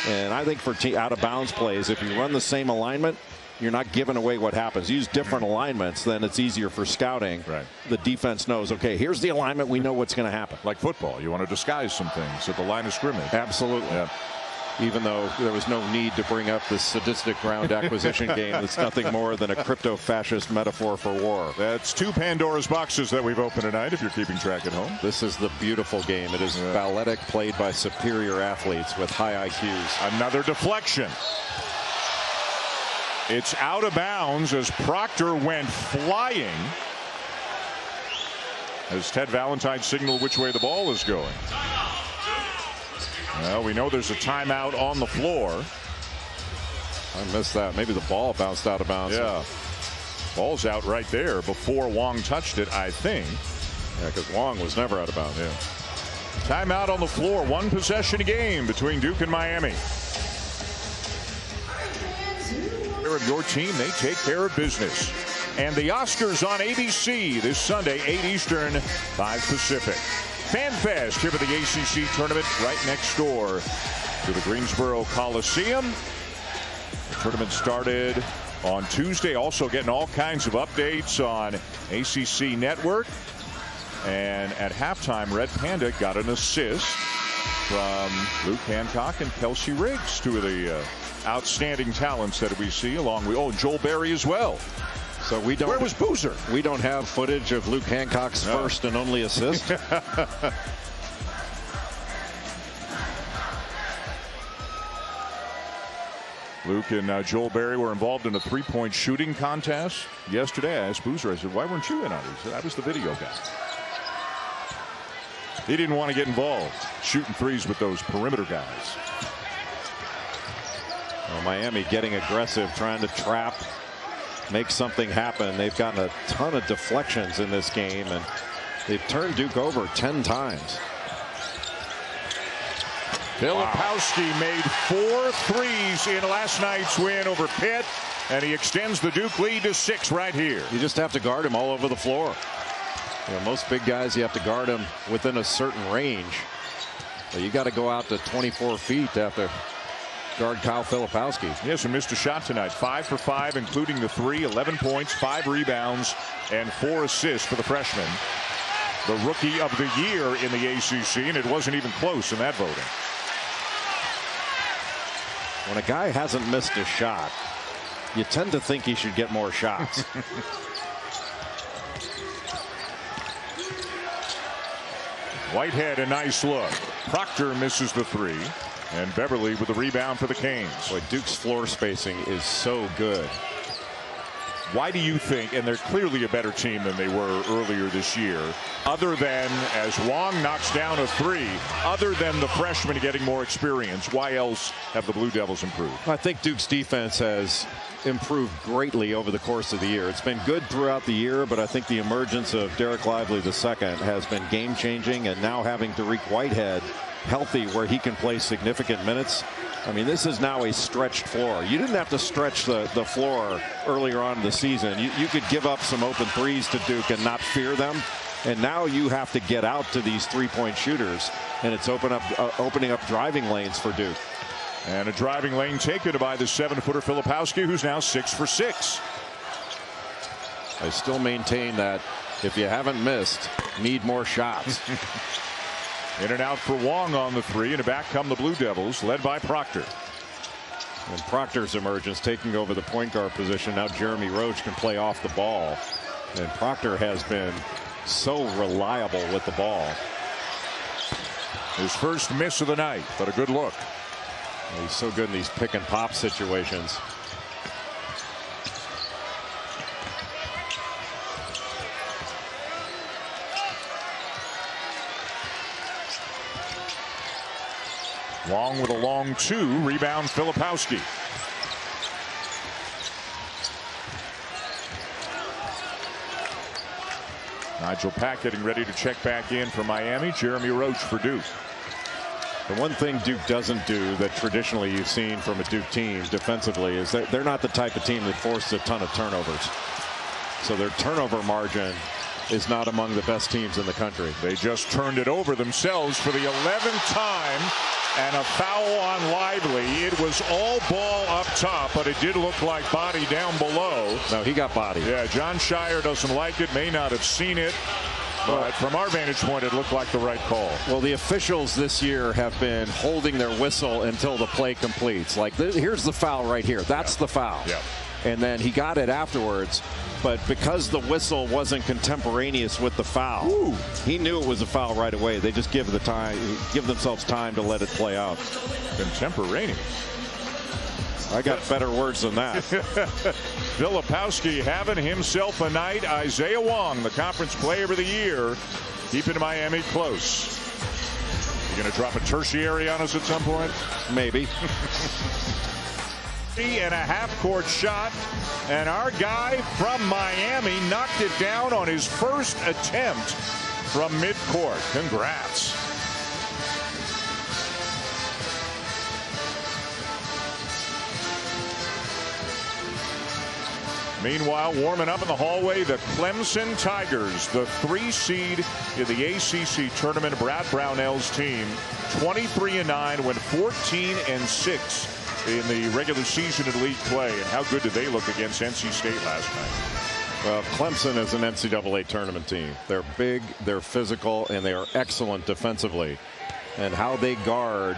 And I think for out of bounds plays, if you run the same alignment, you're not giving away what happens. Use different alignments, then it's easier for scouting. Right. The defense knows, okay, here's the alignment. We know what's going to happen. Like football, you want to disguise some things at the line of scrimmage. Absolutely. Yeah. Even though there was no need to bring up the sadistic ground acquisition game. It's nothing more than a crypto-fascist metaphor for war. That's 2 Pandora's boxes that we've opened tonight, if you're keeping track at home. This is the beautiful game. It is balletic, played by superior athletes with high IQs. Another deflection. It's out of bounds as Proctor went flying. As Ted Valentine signaled which way the ball is going. Well, we know there's a timeout on the floor. I missed that. Maybe the ball bounced out of bounds. Yeah. Ball's out right there before Wong touched it, I think. Yeah, because Wong was never out of bounds. Yeah. Timeout on the floor. 1 possession a game between Duke and Miami. Of your team, they take care of business. And the Oscars on ABC this Sunday, 8 Eastern, 5 Pacific. FanFest here for the ACC tournament right next door to the Greensboro Coliseum. The tournament started on Tuesday. Also getting all kinds of updates on ACC Network. And at halftime, Red Panda got an assist from Luke Hancock and Kelsey Riggs, two of the outstanding talents that we see, along with Joel Berry as well. So we don't. Where was Boozer? We don't have footage of Luke Hancock's first and only assist. Luke and Joel Berry were involved in a three-point shooting contest yesterday. I asked Boozer, I said, why weren't you in on it? He said, I was the video guy. He didn't want to get involved shooting threes with those perimeter guys. Well, Miami getting aggressive, trying to trap, make something happen. They've gotten a ton of deflections in this game, and they've turned Duke over 10 times. Filipowski made 4 threes in last night's win over Pitt, and he extends the Duke lead to 6 right here. You just have to guard him all over the floor. You know, most big guys, you have to guard them within a certain range. But you got to go out to 24 feet to have to guard Kyle Filipowski. He hasn't missed a shot tonight. 5 for 5, including the 3, 11 points, 5 rebounds, and 4 assists for the freshman. The rookie of the year in the ACC, and it wasn't even close in that voting. When a guy hasn't missed a shot, you tend to think he should get more shots. Whitehead, a nice look. Proctor misses the 3. And Beverly with the rebound for the Canes. Boy, Duke's floor spacing is so good. Why do you think, and they're clearly a better team than they were earlier this year, other than, as Wong knocks down a 3, other than the freshmen getting more experience, why else have the Blue Devils improved? I think Duke's defense has improved greatly over the course of the year. It's been good throughout the year, but I think the emergence of Derek Lively II has been game-changing, and now having Dariq Whitehead healthy where he can play significant minutes. I mean, this is now a stretched floor. You didn't have to stretch the floor earlier on in the season. You could give up some open threes to Duke and not fear them. And now you have to get out to these three-point shooters, and it's opening up driving lanes for Duke. And a driving lane taken by the 7-footer Filipowski, who's now 6 for 6. I still maintain that if you haven't missed, need more shots. In and out for Wong on the 3, and back come the Blue Devils, led by Proctor. And Proctor's emergence, taking over the point guard position. Now Jeremy Roach can play off the ball. And Proctor has been so reliable with the ball. His first miss of the night, but a good look. And he's so good in these pick and pop situations. Long with a long 2, rebound Filipowski. Nigel Pack getting ready to check back in for Miami. Jeremy Roach for Duke. The one thing Duke doesn't do that traditionally you've seen from a Duke team defensively is that they're not the type of team that forces a ton of turnovers. So their turnover margin is not among the best teams in the country. They just turned it over themselves for the 11th time, and a foul on Lively. It was all ball up top, but it did look like body down below. No, he got bodied. Yeah, John Shire doesn't like it, may not have seen it, but from our vantage point, it looked like the right call. Well, the officials this year have been holding their whistle until the play completes. Like, here's the foul right here. That's the foul. Yeah. And then he got it afterwards, but because the whistle wasn't contemporaneous with the foul, he knew it was a foul right away. They just give themselves time to let it play out. Contemporaneous. I got better words than that. Filipowski having himself a night. Isaiah Wong, the conference player of the year, keeping Miami close. You going to drop a tertiary on us at some point? Maybe. And a half-court shot, and our guy from Miami knocked it down on his first attempt from midcourt. Congrats. Meanwhile, warming up in the hallway, the Clemson Tigers, the 3 seed in the ACC tournament. Brad Brownell's team, 23-9, went 14-6 in the regular season in league play, and how good did they look against NC State last night? Well, Clemson is an NCAA tournament team. They're big, they're physical, and they are excellent defensively. And how they guard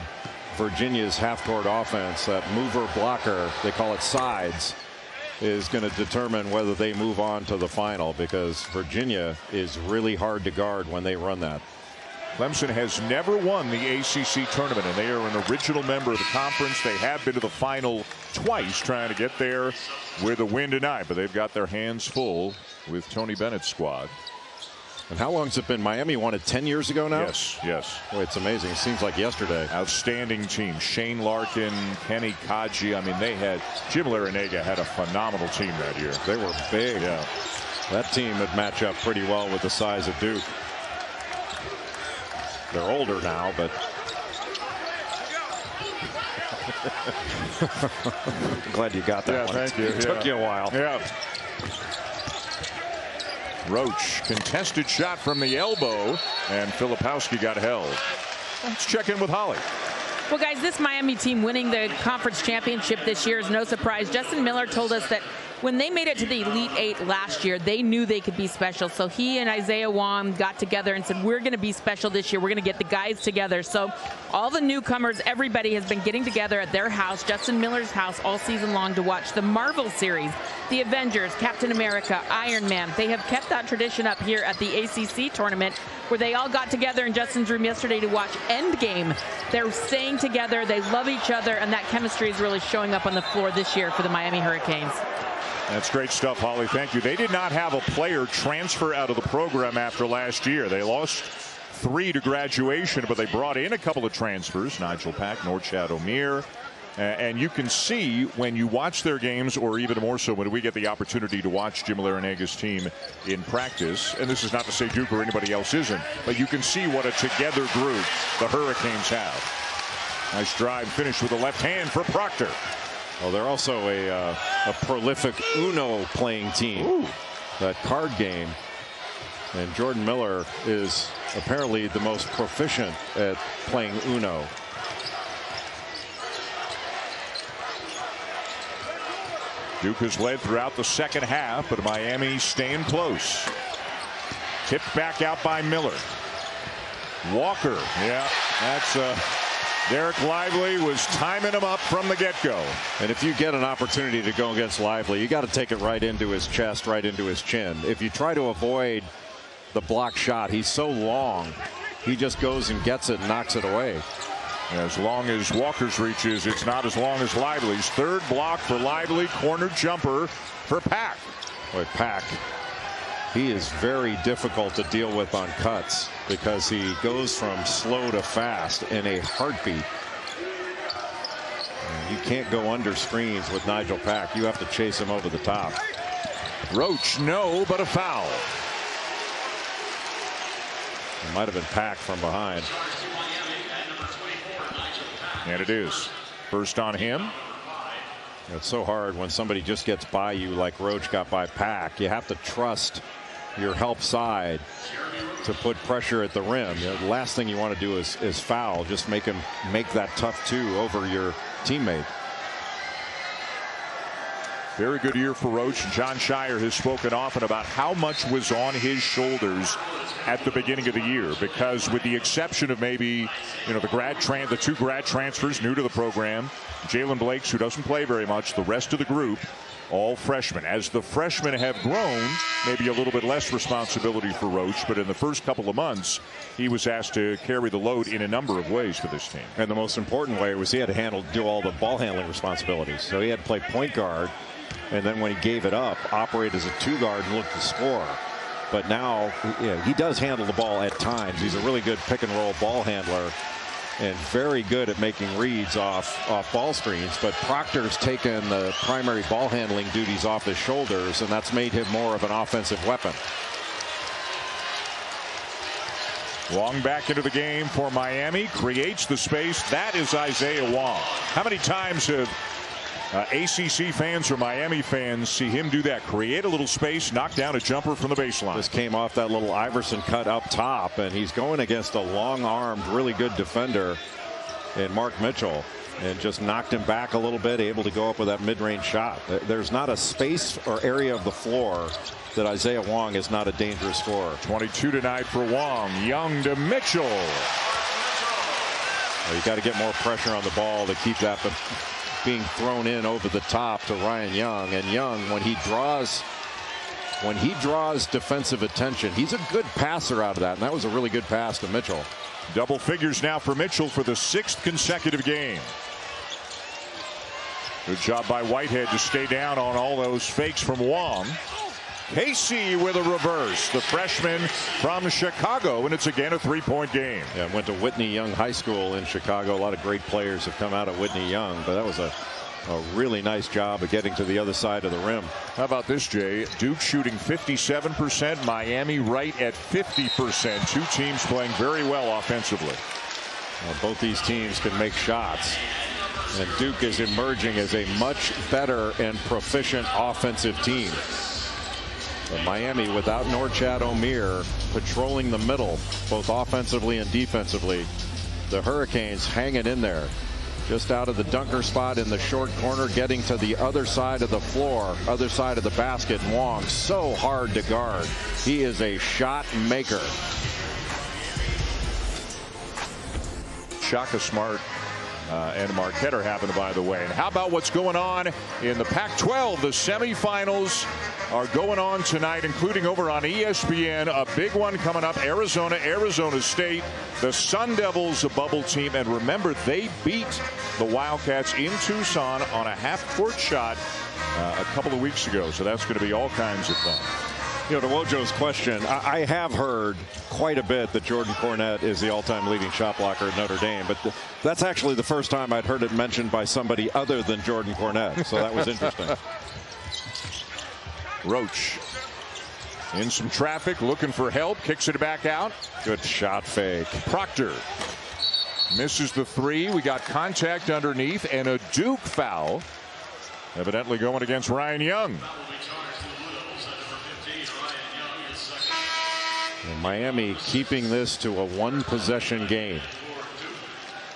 Virginia's half-court offense, that mover blocker, they call it sides, is going to determine whether they move on to the final, because Virginia is really hard to guard when they run that. Clemson has never won the ACC tournament, and they are an original member of the conference. They have been to the final twice, trying to get there with a win tonight, but they've got their hands full with Tony Bennett's squad. And how long has it been? Miami won it 10 years ago now? Yes, yes. Boy, it's amazing. It seems like yesterday. Outstanding team. Shane Larkin, Kenny Kaji. I mean, they had, Jim Larinaga had a phenomenal team that year. They were big. Yeah. That team would match up pretty well with the size of Duke. They're older now, but I'm glad you got that one. Thank you. It took you a while. Yeah. Roach, contested shot from the elbow, and Filipowski got held. Let's check in with Holly. Well, guys, this Miami team winning the conference championship this year is no surprise. Justin Miller told us that when they made it to the Elite Eight last year, they knew they could be special. So he and Isaiah Wong got together and said, we're going to be special this year. We're going to get the guys together. So all the newcomers, everybody has been getting together at their house, Justin Miller's house, all season long to watch the Marvel series, the Avengers, Captain America, Iron Man. They have kept that tradition up here at the ACC tournament, where they all got together in Justin's room yesterday to watch Endgame. They're staying together. They love each other, and that chemistry is really showing up on the floor this year for the Miami Hurricanes. That's great stuff, Holly. Thank you. They did not have a player transfer out of the program after last year. They lost 3 to graduation, but they brought in a couple of transfers, Nigel Pack, Norchad Omier. And you can see when you watch their games, or even more so when we get the opportunity to watch Jim Larinaga's team in practice, and this is not to say Duke or anybody else isn't, but you can see what a together group the Hurricanes have. Nice drive finish with the left hand for Proctor. Well, they're also a prolific Uno playing team. Ooh. That card game. And Jordan Miller is apparently the most proficient at playing Uno. Duke has led throughout the second half, but Miami staying close. Tipped back out by Miller. Walker. Yeah, that's Derek Lively was timing him up from the get-go. And if you get an opportunity to go against Lively, you got to take it right into his chest, right into his chin. If you try to avoid the block shot, he's so long, he just goes and gets it and knocks it away. As long as Walker's reach is, it's not as long as Lively's. Third block for Lively, corner jumper for Pack. Boy, Pack, he is very difficult to deal with on cuts because he goes from slow to fast in a heartbeat. And you can't go under screens with Nigel Pack. You have to chase him over the top. Roach, no, but a foul. It might have been Pack from behind. And it is. First on him. It's so hard when somebody just gets by you like Roach got by Pack. You have to trust your help side to put pressure at the rim. You know, the last thing you want to do is foul. Just make him make that tough 2 over your teammate. Very good year for Roach. John Shire has spoken often about how much was on his shoulders at the beginning of the year, because with the exception of maybe, the 2 grad transfers new to the program, Jalen Blakes, who doesn't play very much, the rest of the group, all freshmen. As the freshmen have grown, maybe a little bit less responsibility for Roach, but in the first couple of months, he was asked to carry the load in a number of ways for this team. And the most important way was he had to do all the ball handling responsibilities. So he had to play point guard, and then when he gave it up, operate as a 2 guard and look to score. But now, he does handle the ball at times. He's a really good pick and roll ball handler and very good at making reads off ball screens. But Proctor's taken the primary ball handling duties off his shoulders, and that's made him more of an offensive weapon. Wong back into the game for Miami, creates the space. That is Isaiah Wong. How many times have ACC fans or Miami fans see him do that? Create a little space, knock down a jumper from the baseline. This came off that little Iverson cut up top, and he's going against a long-armed, really good defender in Mark Mitchell. and just knocked him back a little bit, able to go up with that mid-range shot. There's not a space or area of the floor that Isaiah Wong is not a dangerous scorer. 22 tonight for Wong. Young to Mitchell. Well, you got to get more pressure on the ball to keep that being thrown in over the top to Ryan Young. And Young, when he draws defensive attention, he's a good passer out of that. And that was a really good pass to Mitchell. Double figures now for Mitchell for the 6th consecutive game. Good job by Whitehead to stay down on all those fakes from Wong. Casey with a reverse, the freshman from Chicago, and it's again a 3-point game. Yeah, went to Whitney Young High School in Chicago. A lot of great players have come out of Whitney Young, but that was a really nice job of getting to the other side of the rim. How about this, Jay? Duke shooting 57%, Miami right at 50%. Two teams playing very well offensively. Well, both these teams can make shots, and Duke is emerging as a much better and proficient offensive team. But Miami without Norchad Omier patrolling the middle both offensively and defensively. The Hurricanes hanging in there just out of the dunker spot in the short corner, getting to the other side of the floor, other side of the basket. Wong so hard to guard. He is a shot maker. Shaka Smart and Marquette are happening, by the way. And how about what's going on in the Pac-12? The semifinals are going on tonight, including over on ESPN. A big one coming up. Arizona State. The Sun Devils, a bubble team. And remember, they beat the Wildcats in Tucson on a half-court shot a couple of weeks ago. So that's going to be all kinds of fun. You know, to Wojo's question, I have heard quite a bit that Jordan Cornette is the all-time leading shot blocker at Notre Dame, but that's actually the first time I'd heard it mentioned by somebody other than Jordan Cornette, so that was interesting. Roach in some traffic, looking for help, kicks it back out. Good shot fake. Proctor misses the three. We got contact underneath and a Duke foul, evidently going against Ryan Young. And Miami keeping this to a one-possession game.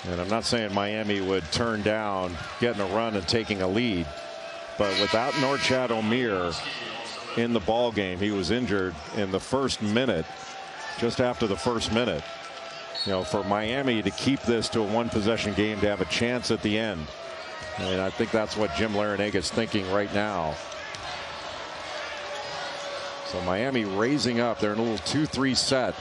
And I'm not saying Miami would turn down getting a run and taking a lead, but without Norchad Omier in the ball game, he was injured in the first minute, just after the first minute. You know, for Miami to keep this to a one-possession game, to have a chance at the end, and I think that's what Jim Larrañaga's thinking right now. So Miami raising up. They're in a little 2-3 set.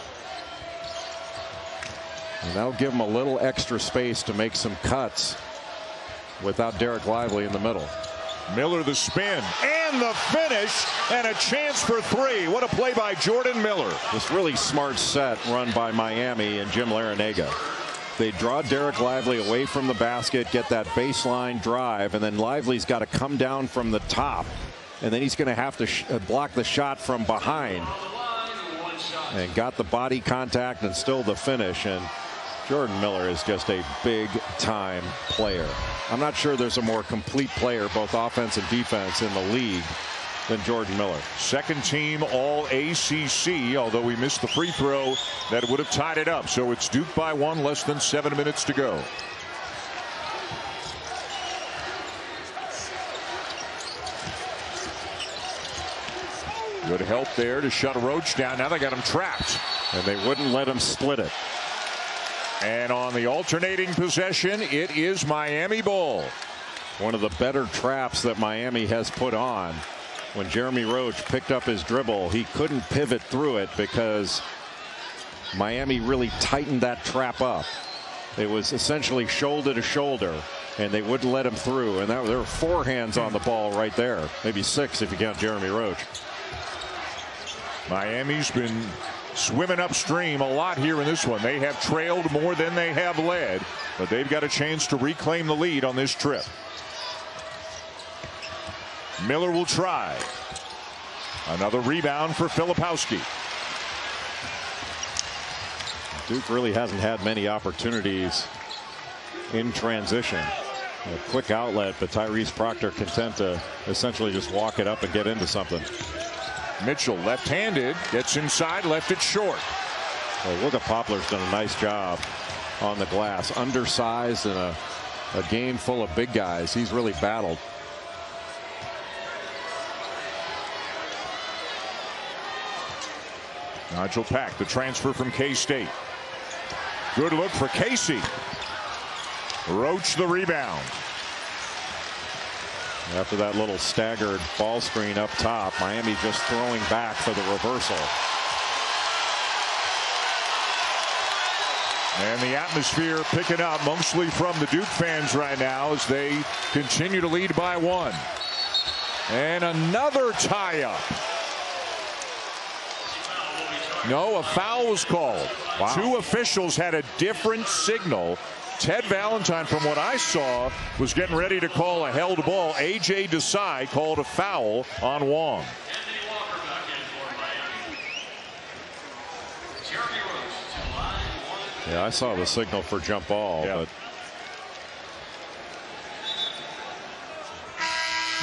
And that'll give them a little extra space to make some cuts without Derek Lively in the middle. Miller the spin and the finish and a chance for three. What a play by Jordan Miller. This really smart set run by Miami and Jim Larrañaga. They draw Derek Lively away from the basket, get that baseline drive, and then Lively's got to come down from the top. And then he's going to have to block the shot from behind. And got the body contact and still the finish. And Jordan Miller is just a big-time player. I'm not sure there's a more complete player, both offense and defense, in the league than Jordan Miller. Second team all ACC, although we missed the free throw that would have tied it up. So it's Duke by one, less than 7 minutes to go. Good help there to shut Roach down. Now they got him trapped. And they wouldn't let him split it. And on the alternating possession, it is Miami ball. One of the better traps that Miami has put on. When Jeremy Roach picked up his dribble, he couldn't pivot through it because Miami really tightened that trap up. It was essentially shoulder to shoulder, and they wouldn't let him through. And there were 4 hands on the ball right there, maybe 6 if you count Jeremy Roach. Miami's been swimming upstream a lot here in this one. They have trailed more than they have led, but they've got a chance to reclaim the lead on this trip. Miller will try. Another rebound for Filipowski. Duke really hasn't had many opportunities in transition. A quick outlet, but Tyrese Proctor content to essentially just walk it up and get into something. Mitchell left-handed, gets inside, left it short. Well, Wooga Poplar's done a nice job on the glass. Undersized and a a game full of big guys. He's really battled. Nigel Pack, the transfer from K-State. Good look for Casey. Roach the rebound. After that little staggered ball screen up top, Miami just throwing back for the reversal. And the atmosphere picking up mostly from the Duke fans right now as they continue to lead by 1. And another tie-up. No, a foul was called. Wow. 2 officials had a different signal. Ted Valentine, from what I saw, was getting ready to call a held ball. A.J. Desai called a foul on Wong. Yeah, I saw the signal for jump ball, but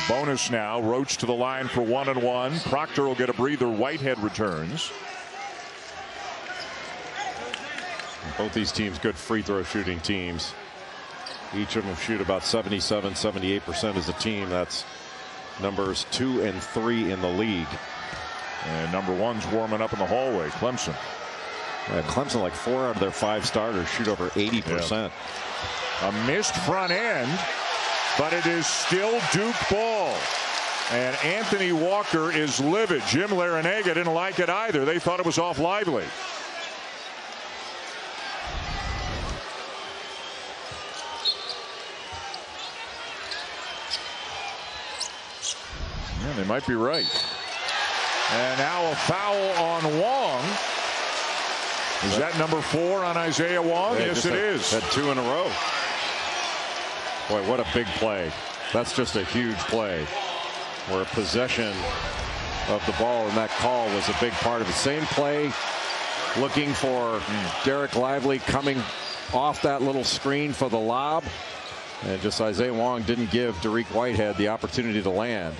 bonus now. Roach to the line for 1-and-1. Proctor will get a breather. Whitehead returns. both these teams good free throw shooting teams. Each of them shoot about 77-78% as a team. That's numbers 2 and 3 in the league. And number 1's warming up in the hallway, Clemson. Yeah, Clemson, like 4 out of their 5 starters shoot over 80%. A missed front end, but it is still Duke ball. And Anthony Walker is livid. Jim Larinaga didn't like it either. They thought it was off Lively. Yeah, they might be right. And now a foul on Wong. Is that number 4 on Isaiah Wong? Yeah, yes, it is. Had 2 in a row. Boy, what a big play. That's just a huge play. Where possession of the ball in that call was a big part of it. Same play, looking for Derek Lively coming off that little screen for the lob. And just Isaiah Wong didn't give Derek Whitehead the opportunity to land.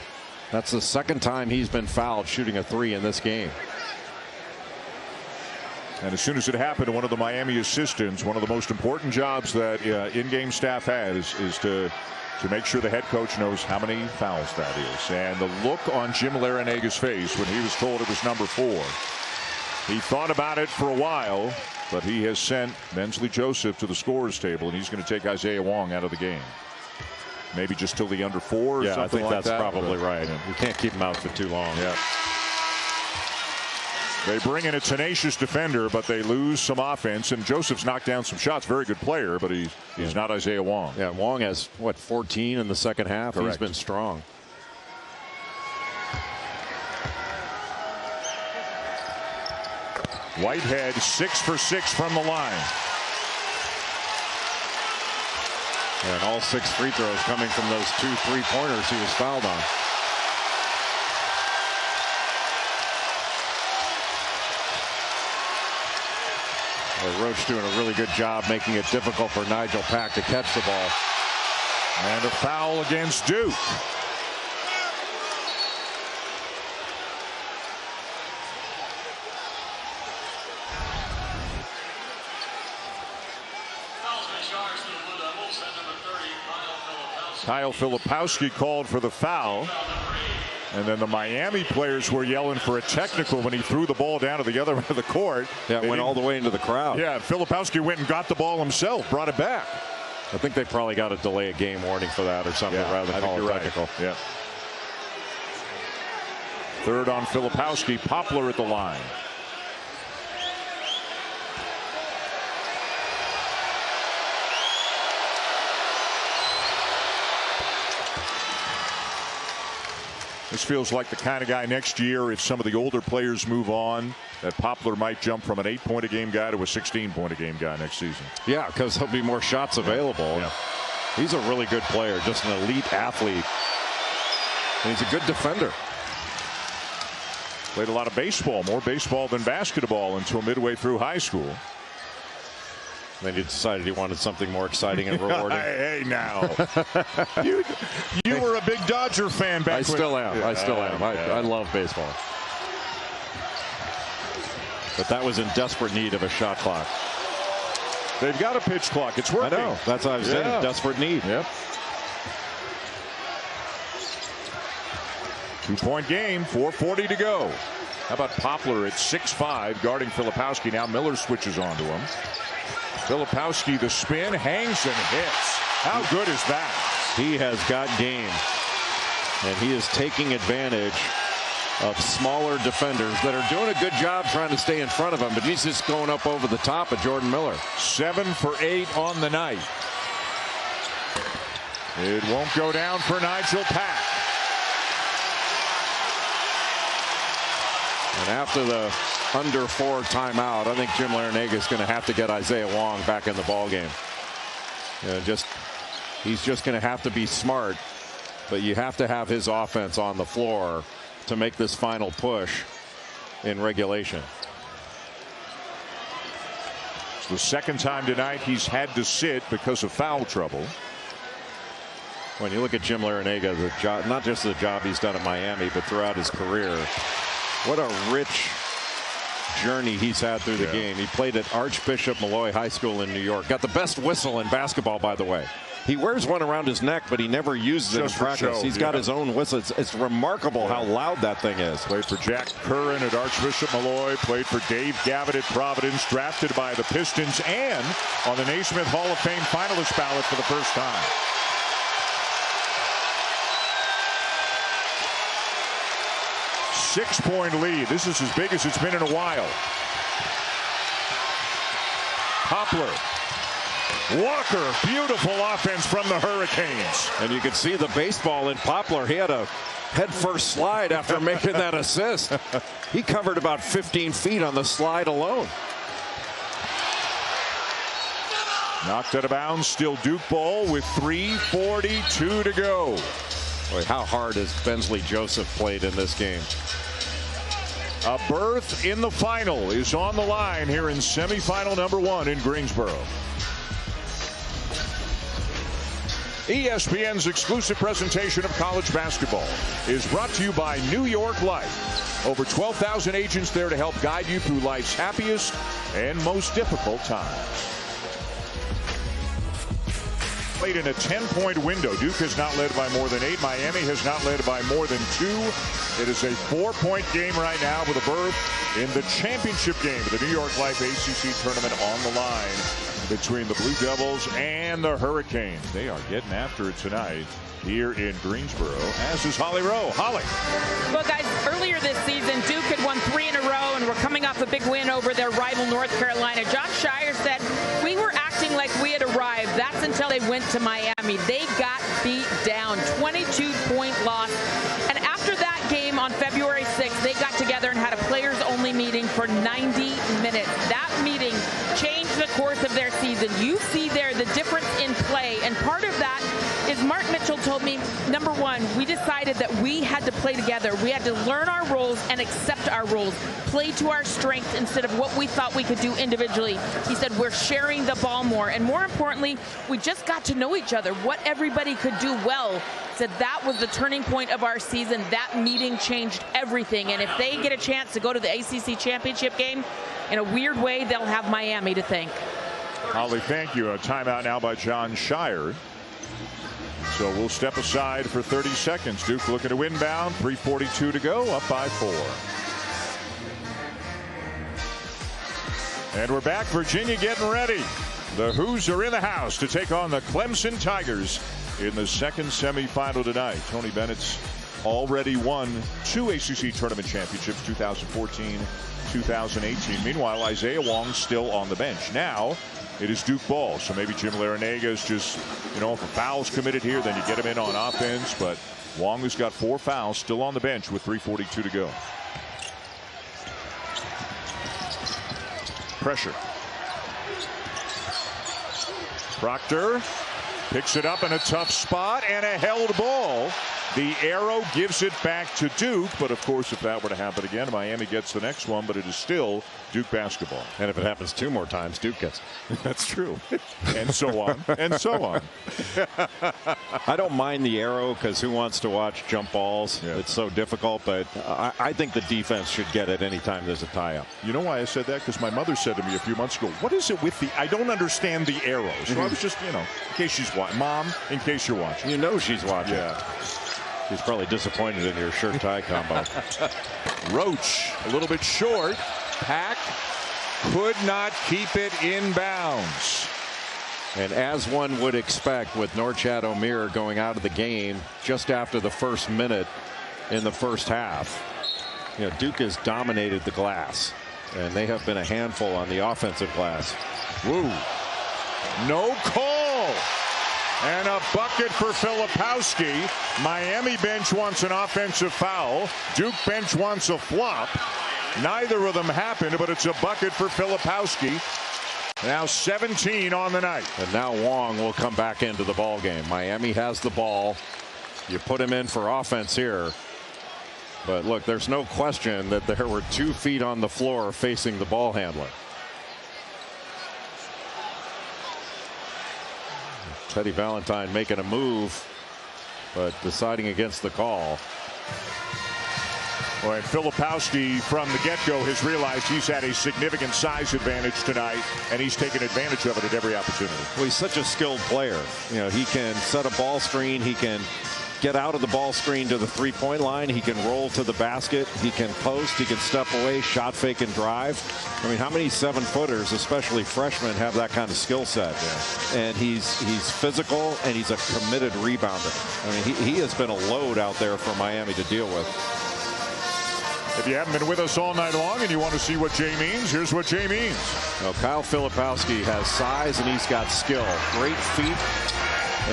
That's the second time he's been fouled shooting a 3 in this game. And as soon as it happened, one of the Miami assistants, one of the most important jobs that in-game staff has is to make sure the head coach knows how many fouls that is. And the look on Jim Larinaga's face when he was told it was number 4. He thought about it for a while, but he has sent Mensley Joseph to the scorer's table, and he's going to take Isaiah Wong out of the game. Maybe just till the under 4 or yeah, something like that. I think that's probably right. You can't keep him out for too long. Yeah. They bring in a tenacious defender, but they lose some offense. And Joseph's knocked down some shots. Very good player, but he's not Isaiah Wong. Yeah, Wong has, what, 14 in the second half? Correct. He's been strong. Whitehead 6 for 6 from the line. And all 6 free throws coming from those 2 3-pointers he was fouled on. Roach doing a really good job making it difficult for Nigel Pack to catch the ball. And a foul against Duke. Kyle Filipowski called for the foul. And then the Miami players were yelling for a technical when he threw the ball down to the other end of the court. Yeah, it went all the way into the crowd. Yeah, Filipowski went and got the ball himself, brought it back. I think they probably got a delay of game warning for that or something rather than call it technical. Right. Yeah. Third on Filipowski, Poplar at the line. This feels like the kind of guy next year, if some of the older players move on, that Poplar might jump from an 8-point-a-game guy to a 16-point-a-game guy next season. Yeah, because there'll be more shots available. Yeah. He's a really good player, just an elite athlete. And he's a good defender. Played a lot of baseball, more baseball than basketball until midway through high school. Then he decided he wanted something more exciting and rewarding. Hey, now. you were a big Dodger fan back then. I still am. I still am. I love baseball. But that was in desperate need of a shot clock. They've got a pitch clock. It's working. I know. That's what I was saying. Desperate need. Yep. 2-point game. 4:40 to go. How about Poplar at 6'5", guarding Filipowski? Now Miller switches on to him. Filipowski, the spin, hangs and hits. How good is that? He has got game. And he is taking advantage of smaller defenders that are doing a good job trying to stay in front of him, but he's just going up over the top of Jordan Miller. 7 for 8 on the night. It won't go down for Nigel Pack. And after the under 4 timeout, I think Jim Larrañaga is going to have to get Isaiah Wong back in the ballgame. He's just going to have to be smart, but you have to have his offense on the floor to make this final push in regulation. It's the second time tonight he's had to sit because of foul trouble. When you look at Jim Larrañaga, the job, not just the job he's done at Miami, but throughout his career, what a rich journey he's had through the game. He played at Archbishop Molloy High School in New York. Got the best whistle in basketball, by the way. He wears one around his neck, but he never uses it in practice. He's got his own whistle. It's remarkable how loud that thing is. Played for Jack Curran at Archbishop Molloy. Played for Dave Gavitt at Providence. Drafted by the Pistons and on the Naismith Hall of Fame finalist ballot for the first time. Six-point lead. This is as big as it's been in a while. Poplar. Walker, beautiful offense from the Hurricanes. And you can see the baseball in Poplar. He had a head-first slide after making that assist. He covered about 15 feet on the slide alone. Knocked out of bounds. Still Duke ball with 3:42 to go. Boy, how hard has Bensley Joseph played in this game? A berth in the final is on the line here in semifinal number 1 in Greensboro. ESPN's exclusive presentation of college basketball is brought to you by New York Life. Over 12,000 agents there to help guide you through life's happiest and most difficult times. Played in a 10-point window. Duke has not led by more than 8. Miami has not led by more than 2. It is a 4-point game right now with a berth in the championship game of the New York Life ACC tournament on the line between the Blue Devils and the Hurricanes. They are getting after it tonight here in Greensboro, as is Holly Rowe. Holly. Well, guys, earlier this season, Duke had won 3 in a row and were coming off a big win over their rival North Carolina. John Shire said, we were acting like we had arrived. That's until they went to Miami. They got beat down, 22-point loss. And after that game on February 6th, they got together and had a players-only meeting for 90 minutes. That meeting changed the course of their season. You see there the difference in play, and part of that is Mark Mitchell told me, number one, we decided that we had to play together. We had to learn our roles and accept our roles, play to our strength instead of what we thought we could do individually. He said we're sharing the ball more, and more importantly, we just got to know each other, what everybody could do well. Said that was the turning point of our season. That meeting changed everything, and if they get a chance to go to the ACC championship game, in a weird way, they'll have Miami to thank. Holly, thank you. A timeout now by John Shire. So we'll step aside for 30 seconds. Duke looking to inbound. 3:42 to go. Up by 4. And we're back. Virginia getting ready. The Hoos are in the house to take on the Clemson Tigers in the second semifinal tonight. Tony Bennett's already won 2 ACC tournament championships, 2014, 2018. Meanwhile, Isaiah Wong's still on the bench. Now it is Duke ball, so maybe Jim Larrañaga is just, if a foul's committed here, then you get him in on offense. But Wong has got 4 fouls, still on the bench with 3:42 to go. Pressure. Proctor picks it up in a tough spot and a held ball. The arrow gives it back to Duke, but of course if that were to happen again, Miami gets the next one, but it is still Duke basketball. And if it happens 2 more times, Duke gets it. That's true. And so on and so on. I don't mind the arrow because who wants to watch jump balls? Yeah. It's so difficult, but I think the defense should get it anytime there's a tie-up. You know why I said that? Because my mother said to me a few months ago, what is it with the, I don't understand the arrow. So I was just, you know, in case she's watching. Mom, in case you're watching. You know she's watching. Yeah. She's probably disappointed in your shirt tie combo. Roach a little bit short. Pack could not keep it in bounds. And as one would expect with Norchad Omier going out of the game just after the first minute in the first half, you know, Duke has dominated the glass and they have been a handful on the offensive glass. Woo. No call. And a bucket for Filipowski. Miami bench wants an offensive foul. Duke bench wants a flop. Neither of them happened, but it's a bucket for Filipowski. Now 17 on the night. And now Wong will come back into the ball game. Miami has the ball. You put him in for offense here. But look, there's no question that there were 2 feet on the floor facing the ball handler. Teddy Valentine making a move, but deciding against the call. Well, and Filipowski from the get-go has realized he's had a significant size advantage tonight, and he's taken advantage of it at every opportunity. Well, he's such a skilled player. You know, he can set a ball screen. He can get out of the ball screen to the three-point line. He can roll to the basket. He can post. He can step away, shot fake, and drive. I mean, how many 7-footers, especially freshmen, have that kind of skill set? Yeah. And he's physical, and he's a committed rebounder. I mean, he has been a load out there for Miami to deal with. If you haven't been with us all night long and you want to see what Jay means, here's what Jay means. Well, Kyle Filipowski has size and he's got skill. Great feet.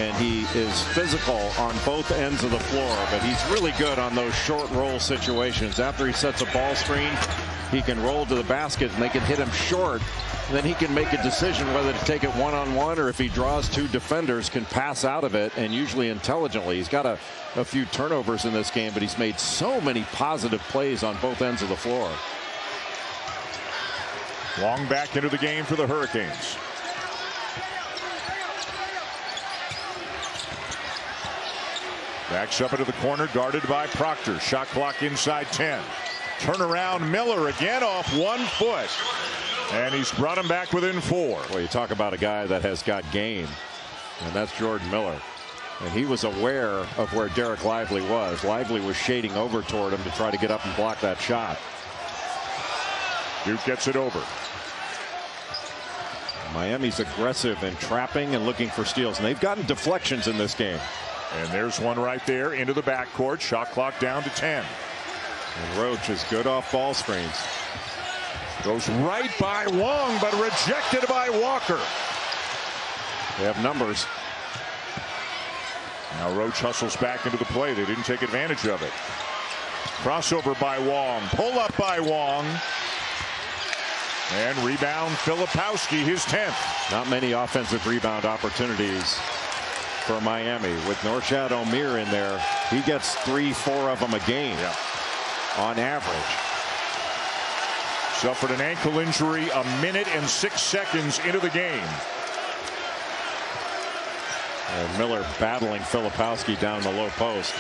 And he is physical on both ends of the floor, but he's really good on those short roll situations. After he sets a ball screen, he can roll to the basket and they can hit him short. And then he can make a decision whether to take it one-on-one or if he draws 2 defenders, can pass out of it, and usually intelligently. He's got a few turnovers in this game, but he's made so many positive plays on both ends of the floor. Long back into the game for the Hurricanes. Backs up into the corner, guarded by Proctor. Shot clock inside 10. Turnaround Miller again off 1 foot. And he's brought him back within 4. Well, you talk about a guy that has got game, and that's Jordan Miller. And he was aware of where Derek Lively was. Lively was shading over toward him to try to get up and block that shot. Duke gets it over. Miami's aggressive and trapping and looking for steals, and they've gotten deflections in this game. And there's one right there into the backcourt. Shot clock down to 10. And Roach is good off ball screens. Goes right by Wong, but rejected by Walker. They have numbers. Now Roach hustles back into the play. They didn't take advantage of it. Crossover by Wong. Pull up by Wong. And rebound Filipowski, his 10th. Not many offensive rebound opportunities for Miami. With Norchad Omier in there, he gets 3-4 of them a game on average. Suffered an ankle injury a minute and 6 seconds into the game. And Miller battling Filipowski down the low post.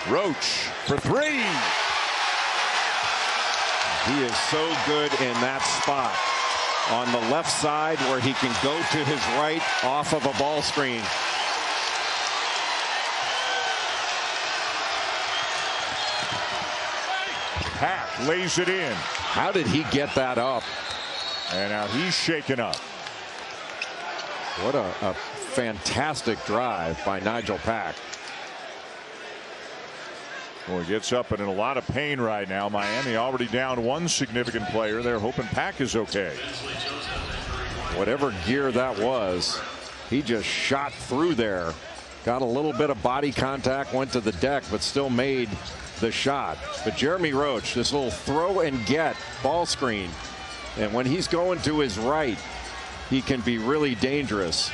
Roach for 3. He is so good in that spot on the left side where he can go to his right off of a ball screen. Pack lays it in. How did he get that up? And now he's shaken up. What a fantastic drive by Nigel Pack. Well, he gets up and in a lot of pain right now. Miami already down 1 significant player. They're hoping Pack is okay. Whatever gear that was, he just shot through there. Got a little bit of body contact, went to the deck, but still made the shot. But Jeremy Roach, this little throw and get ball screen. And when he's going to his right, he can be really dangerous.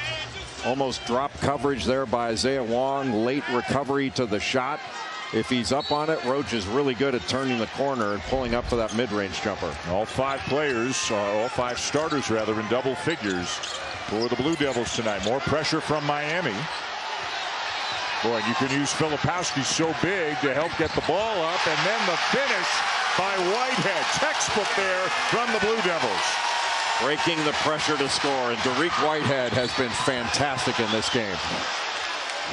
Almost dropped coverage there by Isaiah Wong. Late recovery to the shot. If he's up on it, Roach is really good at turning the corner and pulling up for that mid-range jumper. All 5 players, all 5 starters rather, in double figures for the Blue Devils tonight. More pressure from Miami. Boy, you can use Filipowski so big to help get the ball up, and then the finish by Whitehead. Textbook there from the Blue Devils. Breaking the pressure to score, and Derek Whitehead has been fantastic in this game.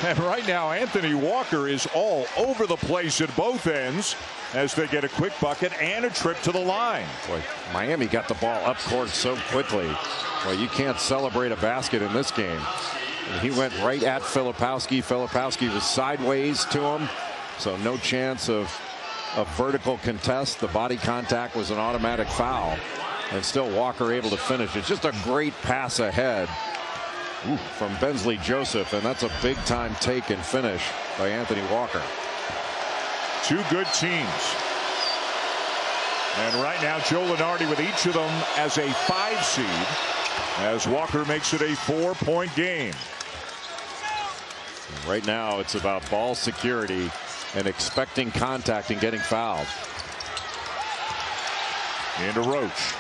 And right now, Anthony Walker is all over the place at both ends as they get a quick bucket and a trip to the line. Boy, Miami got the ball up court so quickly. Well, you can't celebrate a basket in this game. And he went right at Filipowski. Filipowski was sideways to him, so no chance of a vertical contest. The body contact was an automatic foul, and still Walker able to finish. It's just a great pass ahead from Bensley Joseph, and that's a big time take and finish by Anthony Walker. 2 good teams. And right now, Joe Lunardi with each of them as a 5 seed, as Walker makes it a 4-point game. Right now, it's about ball security and expecting contact and getting fouled. Into Roach.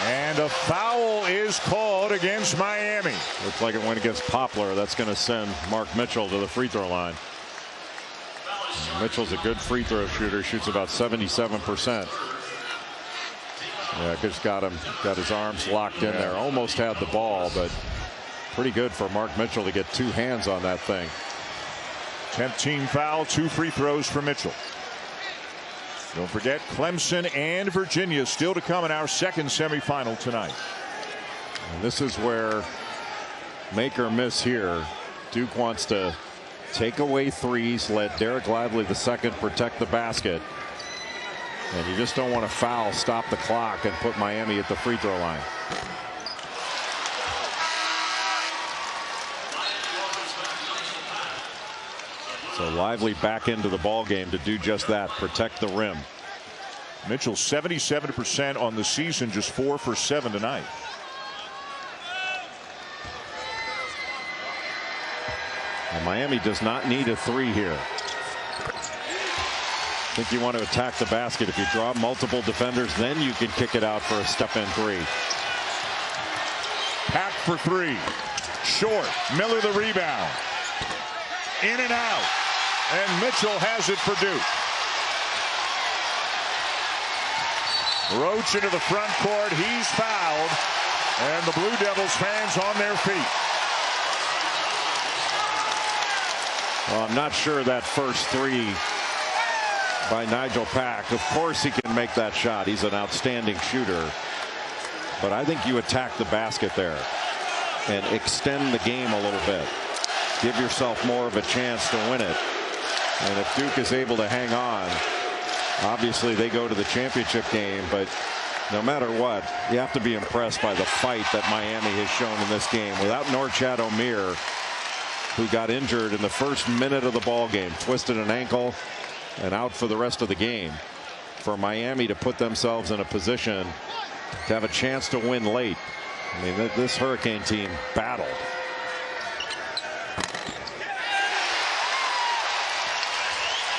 And a foul is called against Miami. Looks like it went against Poplar. That's going to send Mark Mitchell to the free throw line. Mitchell's a good free throw shooter. Shoots about 77%. Yeah, just got his arms locked in there. Almost had the ball, but pretty good for Mark Mitchell to get 2 hands on that thing. 10th team foul, 2 free throws for Mitchell. Don't forget, Clemson and Virginia still to come in our second semifinal tonight. And this is where make or miss here. Duke wants to take away threes, let Derek Lively II protect the basket. And you just don't want to foul, stop the clock, and put Miami at the free throw line. So Lively back into the ball game to do just that, protect the rim. Mitchell 77% on the season, just 4 for 7 tonight. And Miami does not need a 3 here. I think you want to attack the basket. If you draw multiple defenders, then you can kick it out for a step-in 3. Pack for 3. Short. Miller the rebound. In and out. And Mitchell has it for Duke. Roach into the front court. He's fouled. And the Blue Devils fans on their feet. Well, I'm not sure that first 3 by Nigel Pack. Of course he can make that shot. He's an outstanding shooter. But I think you attack the basket there and extend the game a little bit. Give yourself more of a chance to win it. And if Duke is able to hang on, obviously they go to the championship game. But no matter what, you have to be impressed by the fight that Miami has shown in this game. Without Norchad Omier, who got injured in the first minute of the ball game, twisted an ankle and out for the rest of the game, for Miami to put themselves in a position to have a chance to win late. I mean, this Hurricane team battled.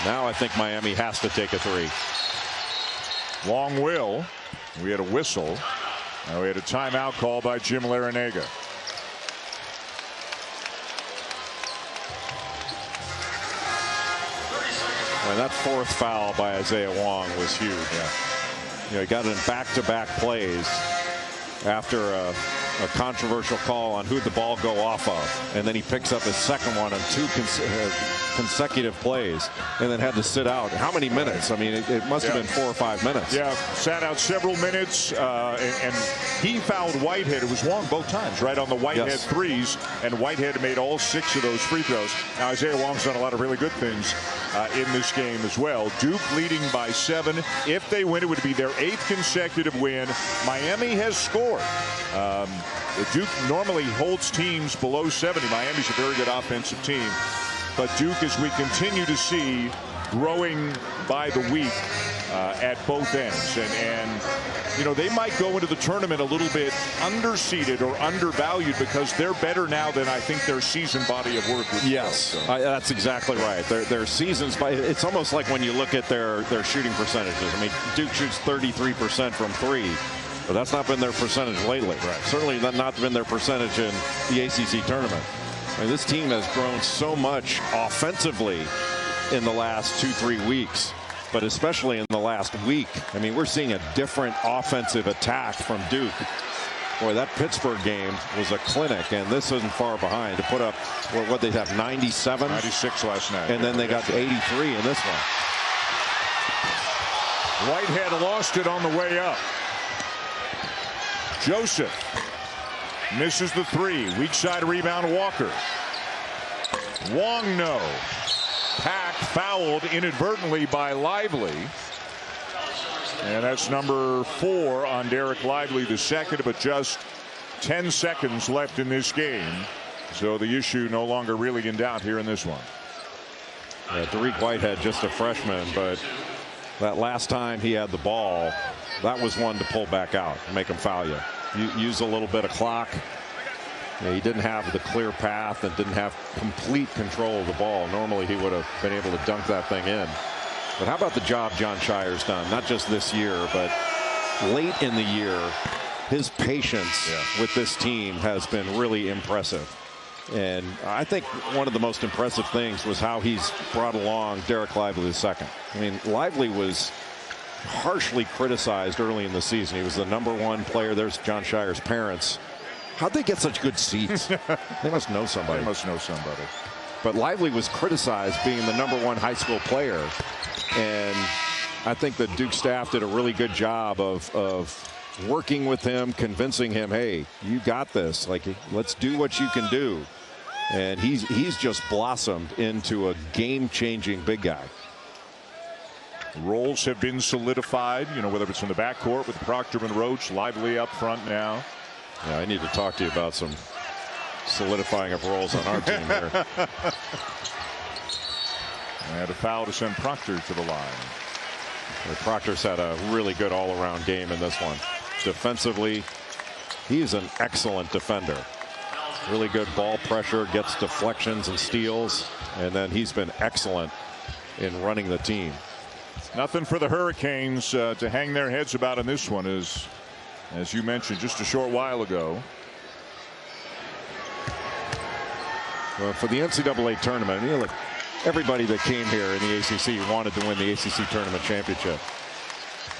Now I think Miami has to take a 3. Long will. We had a whistle. Now we had a timeout call by Jim Larinaga. And that 4th foul by Isaiah Wong was huge. Yeah. You know, he got in back-to-back plays after a controversial call on who'd the ball go off of, and then he picks up his second one on 2 consecutive plays, and then had to sit out. How many minutes? I mean, it must have been 4 or 5 minutes. Yeah, sat out several minutes, and he fouled Whitehead. It was Wong both times, right on the Whitehead threes, and Whitehead made all 6 of those free throws. Now Isaiah Wong's done a lot of really good things in this game as well. Duke leading by 7. If they win, it would be their 8th consecutive win. Miami has scored. Duke normally holds teams below 70. Miami's a very good offensive team. But Duke, as we continue to see, growing by the week. at both ends. And you know, they might go into the tournament a little bit underseeded or undervalued because they're better now than I think their season body of work would show. Yes, that's exactly right. Their seasons, it's almost like when you look at their shooting percentages. I mean, Duke shoots 33% from three, but that's not been their percentage lately. Right. Certainly not been their percentage in the ACC tournament. I mean, this team has grown so much offensively in the last 2-3 weeks, but especially in the last week. I mean, we're seeing a different offensive attack from Duke. Boy, that Pittsburgh game was a clinic, and this isn't far behind to put up what they have, 97? 96 last night. And then they got to 83 in this one. Whitehead lost it on the way up. Joseph misses the three. Weak side rebound, Walker. Wong no. Pack fouled inadvertently by Lively. And that's number 4 on Derek Lively, the second, but just 10 seconds left in this game. So the issue no longer really in doubt here in this one. Derek Whitehead, just a freshman, but that last time he had the ball, that was one to pull back out and make him foul you. Use a little bit of clock. He didn't have the clear path and didn't have complete control of the ball. Normally he would have been able to dunk that thing in. But how about the job Jon Scheyer's done, not just this year, but late in the year. His patience with this team has been really impressive. And I think one of the most impressive things was how he's brought along Derek Lively II. I mean, Lively was harshly criticized early in the season. He was the #1 player. There's Jon Scheyer's parents. How'd they get such good seats? They must know somebody. They must know somebody. But Lively was criticized being the #1 high school player. And I think the Duke staff did a really good job of working with him, convincing him, hey, you got this. Like, let's do what you can do. And he's just blossomed into a game-changing big guy. Roles have been solidified, you know, whether it's in the backcourt with Proctor and Roach, Lively up front now. Yeah, I need to talk to you about some solidifying of roles on our team here. And a foul to send Proctor to the line. Proctor's had a really good all-around game in this one. Defensively, he is an excellent defender. Really good ball pressure, gets deflections and steals, and then he's been excellent in running the team. Nothing for the Hurricanes to hang their heads about in this one, as you mentioned just a short while ago. Well, for the NCAA tournament, you know, look, everybody that came here in the ACC wanted to win the ACC tournament championship.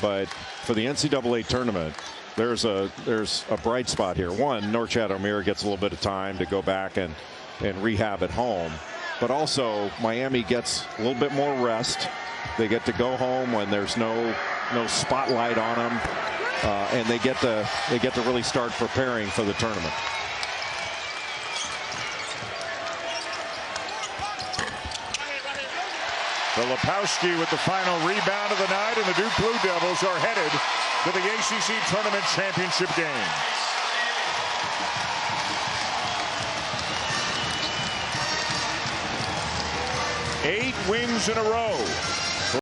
But for the NCAA tournament, there's a bright spot here. One, Norchad Omier gets a little bit of time to go back and rehab at home. But also, Miami gets a little bit more rest. They get to go home when there's no spotlight on them, and they get to really start preparing for the tournament. Filipowski with the final rebound of the night, and the Duke Blue Devils are headed to the ACC Tournament Championship game. Eight wins in a row